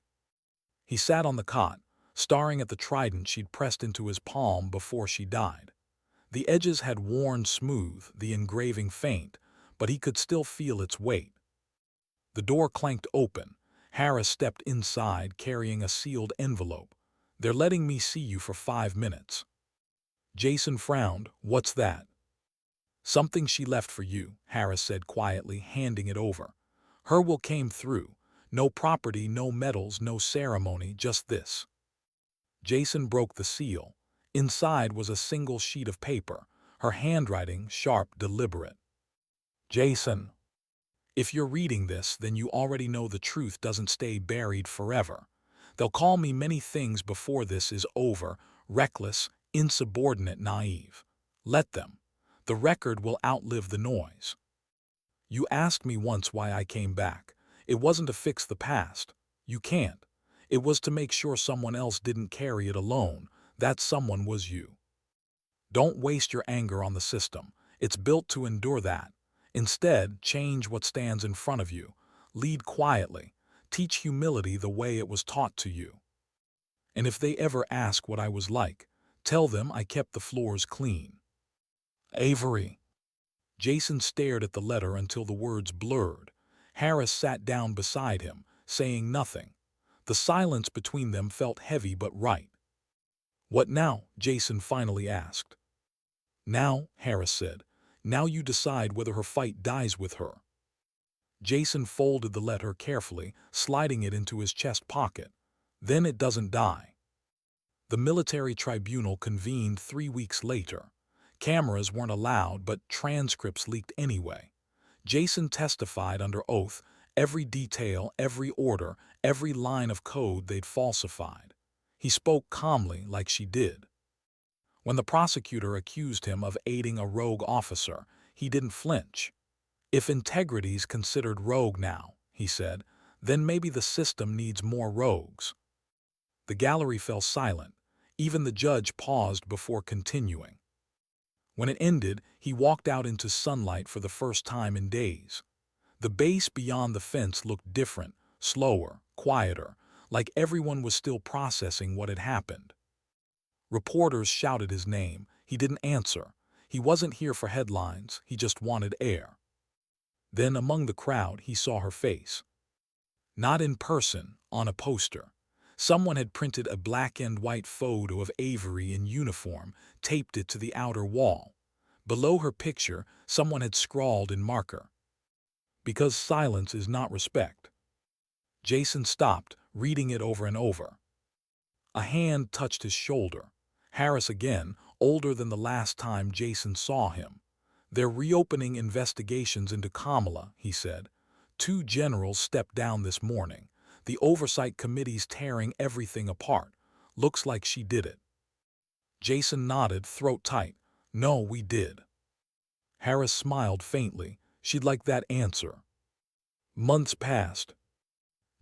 He sat on the cot, staring at the trident she'd pressed into his palm before she died. The edges had worn smooth, the engraving faint, but he could still feel its weight. The door clanked open. Harris stepped inside, carrying a sealed envelope. They're letting me see you for 5 minutes. Jason frowned. What's that? Something she left for you, Harris said quietly, handing it over. Her will came through. No property, no medals, no ceremony, just this. Jason broke the seal. Inside was a single sheet of paper, her handwriting sharp, deliberate. Jason, if you're reading this, then you already know the truth doesn't stay buried forever. They'll call me many things before this is over, reckless, insubordinate, naive. Let them. The record will outlive the noise. You asked me once why I came back. It wasn't to fix the past. You can't. It was to make sure someone else didn't carry it alone. That someone was you. Don't waste your anger on the system. It's built to endure that. Instead, change what stands in front of you. Lead quietly. Teach humility the way it was taught to you. And if they ever ask what I was like, tell them I kept the floors clean. Avery. Jason stared at the letter until the words blurred. Harris sat down beside him, saying nothing. The silence between them felt heavy but right. What now? Jason finally asked. Now, Harris said. Now you decide whether her fight dies with her. Jason folded the letter carefully, sliding it into his chest pocket. Then it doesn't die. The military tribunal convened 3 weeks later. Cameras weren't allowed, but transcripts leaked anyway. Jason testified under oath, every detail, every order, every line of code they'd falsified. He spoke calmly, like she did. When the prosecutor accused him of aiding a rogue officer, he didn't flinch. If integrity's considered rogue now, he said, then maybe the system needs more rogues. The gallery fell silent. Even the judge paused before continuing. When it ended, he walked out into sunlight for the first time in days. The base beyond the fence looked different, slower, quieter, like everyone was still processing what had happened. Reporters shouted his name. He didn't answer. He wasn't here for headlines. He just wanted air. Then among the crowd, he saw her face. Not in person, on a poster. Someone had printed a black and white photo of Avery in uniform, taped it to the outer wall. Below her picture, someone had scrawled in marker. Because silence is not respect. Jason stopped, reading it over and over. A hand touched his shoulder. Harris again, older than the last time Jason saw him. They're reopening investigations into Kamala, he said. 2 generals stepped down this morning. The oversight committee's tearing everything apart. Looks like she did it. Jason nodded, throat tight. No, we did. Harris smiled faintly. She'd like that answer. Months passed.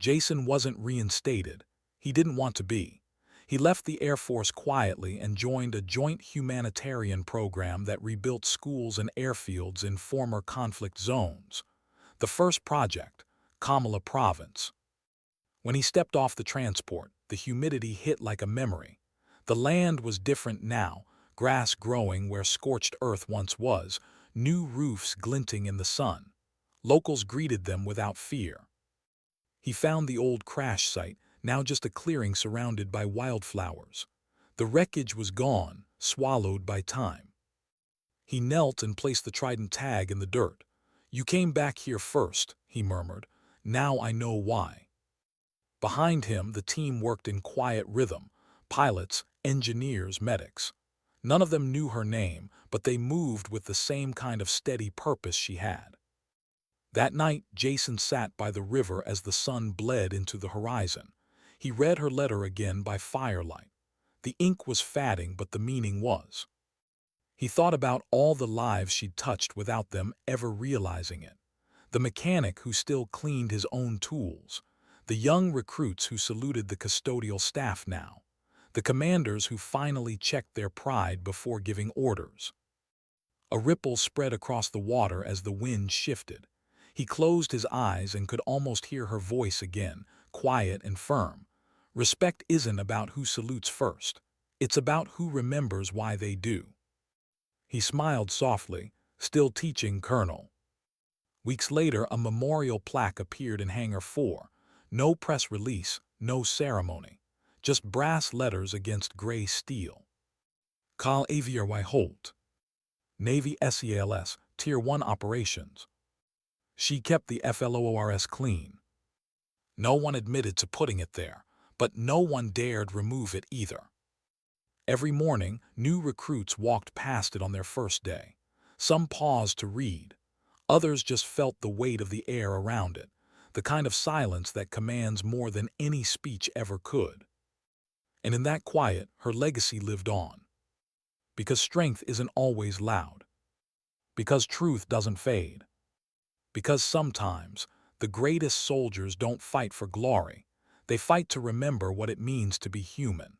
Jason wasn't reinstated. He didn't want to be. He left the Air Force quietly and joined a joint humanitarian program that rebuilt schools and airfields in former conflict zones. The first project, Kamala Province. When he stepped off the transport, the humidity hit like a memory. The land was different now, grass growing where scorched earth once was, new roofs glinting in the sun. Locals greeted them without fear. He found the old crash site, now just a clearing surrounded by wildflowers. The wreckage was gone, swallowed by time. He knelt and placed the trident tag in the dirt. "You came back here first," he murmured. "Now I know why." Behind him, the team worked in quiet rhythm. Pilots, engineers, medics. None of them knew her name, but they moved with the same kind of steady purpose she had. That night, Jason sat by the river as the sun bled into the horizon. He read her letter again by firelight. The ink was fading, but the meaning was. He thought about all the lives she'd touched without them ever realizing it. The mechanic who still cleaned his own tools. The young recruits who saluted the custodial staff now. The commanders who finally checked their pride before giving orders. A ripple spread across the water as the wind shifted. He closed his eyes and could almost hear her voice again, quiet and firm. Respect isn't about who salutes first. It's about who remembers why they do. He smiled softly, still teaching Colonel. Weeks later, a memorial plaque appeared in Hangar 4. No press release, no ceremony. Just brass letters against gray steel. Carl Avier Y. Holt. Navy SEALS, Tier 1 Operations. She kept the FLOORS clean. No one admitted to putting it there, but no one dared remove it either. Every morning, new recruits walked past it on their first day. Some paused to read. Others just felt the weight of the air around it, the kind of silence that commands more than any speech ever could. And in that quiet, her legacy lived on. Because strength isn't always loud. Because truth doesn't fade. Because sometimes, the greatest soldiers don't fight for glory. They fight to remember what it means to be human.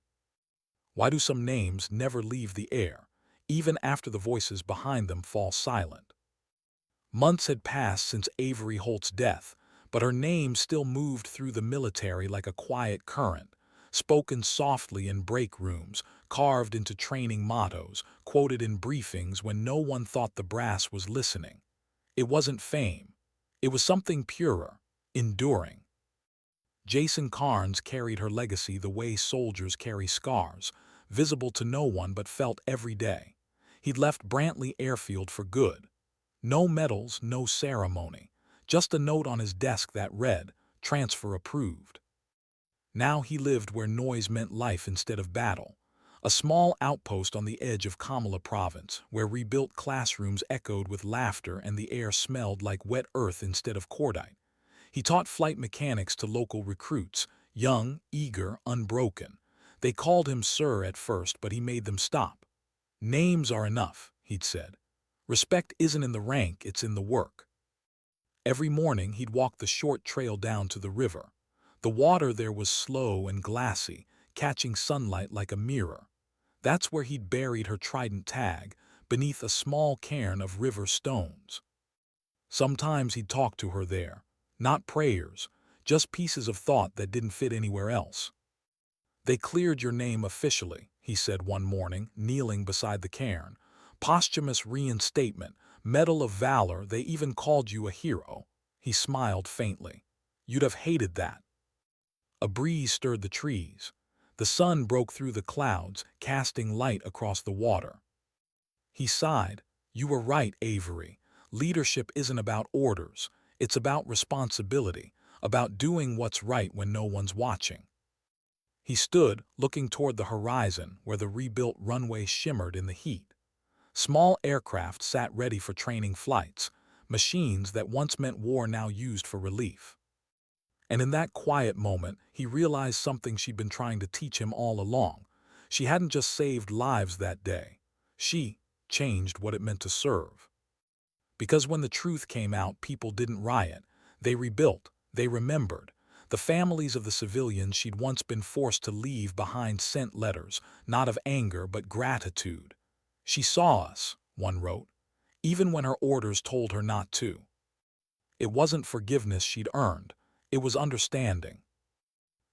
Why do some names never leave the air, even after the voices behind them fall silent? Months had passed since Avery Holt's death, but her name still moved through the military like a quiet current, spoken softly in break rooms, carved into training mottos, quoted in briefings when no one thought the brass was listening. It wasn't fame. It was something purer, enduring. Jason Carnes carried her legacy the way soldiers carry scars, visible to no one but felt every day. He'd left Brantley Airfield for good. No medals, no ceremony, just a note on his desk that read, "Transfer approved." Now he lived where noise meant life instead of battle. A small outpost on the edge of Kamala Province, where rebuilt classrooms echoed with laughter and the air smelled like wet earth instead of cordite. He taught flight mechanics to local recruits, young, eager, unbroken. They called him sir at first, but he made them stop. "Names are enough," he'd said. "Respect isn't in the rank, it's in the work." Every morning he'd walk the short trail down to the river. The water there was slow and glassy, catching sunlight like a mirror. That's where he'd buried her trident tag, beneath a small cairn of river stones. Sometimes he'd talk to her there. Not prayers, just pieces of thought that didn't fit anywhere else. "They cleared your name officially," he said one morning, kneeling beside the cairn. "Posthumous reinstatement, Medal of Valor, they even called you a hero." He smiled faintly. "You'd have hated that." A breeze stirred the trees. The sun broke through the clouds, casting light across the water. He sighed. "You were right, Avery. Leadership isn't about orders. It's about responsibility, about doing what's right when no one's watching." He stood, looking toward the horizon where the rebuilt runway shimmered in the heat. Small aircraft sat ready for training flights, machines that once meant war now used for relief. And in that quiet moment, he realized something she'd been trying to teach him all along. She hadn't just saved lives that day. She changed what it meant to serve. Because when the truth came out, people didn't riot. They rebuilt. They remembered. The families of the civilians she'd once been forced to leave behind sent letters, not of anger but gratitude. "She saw us," one wrote, "even when her orders told her not to." It wasn't forgiveness she'd earned, it was understanding.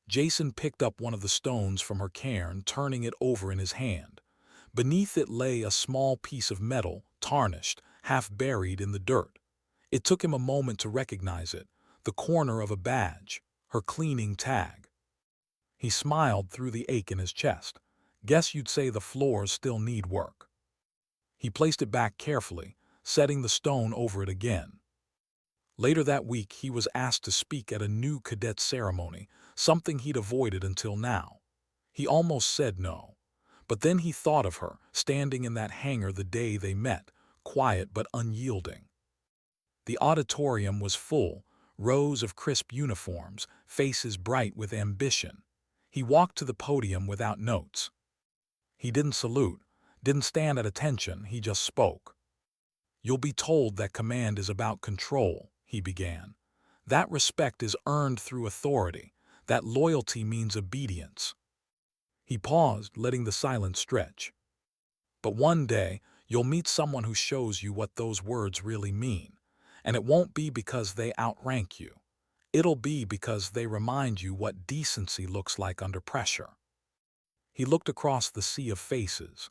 Jason picked up one of the stones from her cairn, turning it over in his hand. Beneath it lay a small piece of metal, tarnished, half buried in the dirt. It took him a moment to recognize it, the corner of a badge, her cleaning tag. He smiled through the ache in his chest. "Guess you'd say the floors still need work." He placed it back carefully, setting the stone over it again. Later that week, he was asked to speak at a new cadet ceremony, something he'd avoided until now. He almost said no. But then he thought of her, standing in that hangar the day they met, quiet but unyielding. The auditorium was full, rows of crisp uniforms, faces bright with ambition. He walked to the podium without notes. He didn't salute, didn't stand at attention, he just spoke. "You'll be told that command is about control," he began. "That respect is earned through authority, that loyalty means obedience." He paused, letting the silence stretch. "But one day, you'll meet someone who shows you what those words really mean. And it won't be because they outrank you. It'll be because they remind you what decency looks like under pressure." He looked across the sea of faces.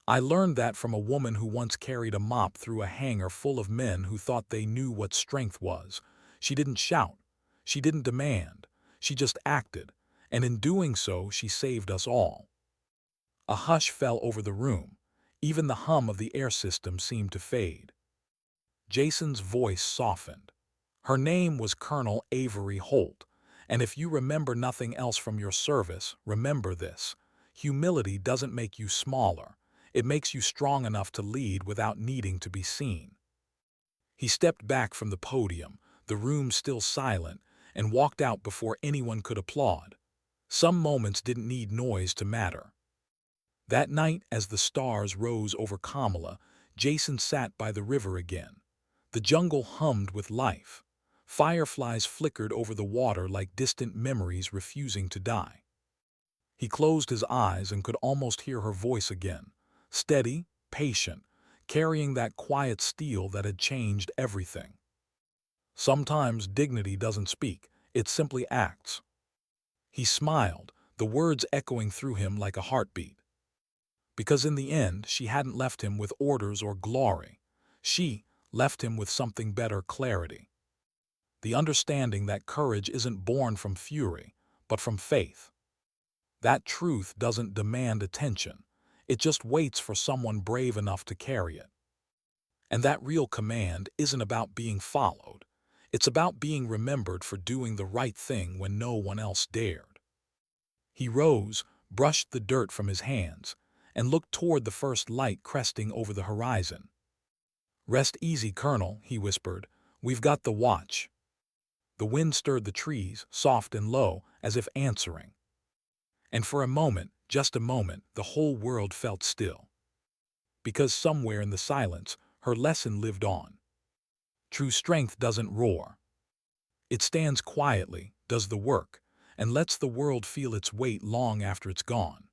"I learned that from a woman who once carried a mop through a hangar full of men who thought they knew what strength was. She didn't shout. She didn't demand. She just acted. And in doing so, she saved us all." A hush fell over the room. Even the hum of the air system seemed to fade. Jason's voice softened. "Her name was Colonel Avery Holt, and if you remember nothing else from your service, remember this. Humility doesn't make you smaller. It makes you strong enough to lead without needing to be seen." He stepped back from the podium, the room still silent, and walked out before anyone could applaud. Some moments didn't need noise to matter. That night, as the stars rose over Kamala, Jason sat by the river again. The jungle hummed with life. Fireflies flickered over the water like distant memories refusing to die. He closed his eyes and could almost hear her voice again, steady, patient, carrying that quiet steel that had changed everything. "Sometimes dignity doesn't speak, it simply acts." He smiled, the words echoing through him like a heartbeat. Because in the end, she hadn't left him with orders or glory. She left him with something better: clarity. The understanding that courage isn't born from fury, but from faith. That truth doesn't demand attention. It just waits for someone brave enough to carry it. And that real command isn't about being followed. It's about being remembered for doing the right thing when no one else dared. He rose, brushed the dirt from his hands, and looked toward the first light cresting over the horizon. "Rest easy, Colonel," he whispered. "We've got the watch." The wind stirred the trees, soft and low, as if answering. And for a moment, just a moment, the whole world felt still. Because somewhere in the silence, her lesson lived on. True strength doesn't roar. It stands quietly, does the work, and lets the world feel its weight long after it's gone.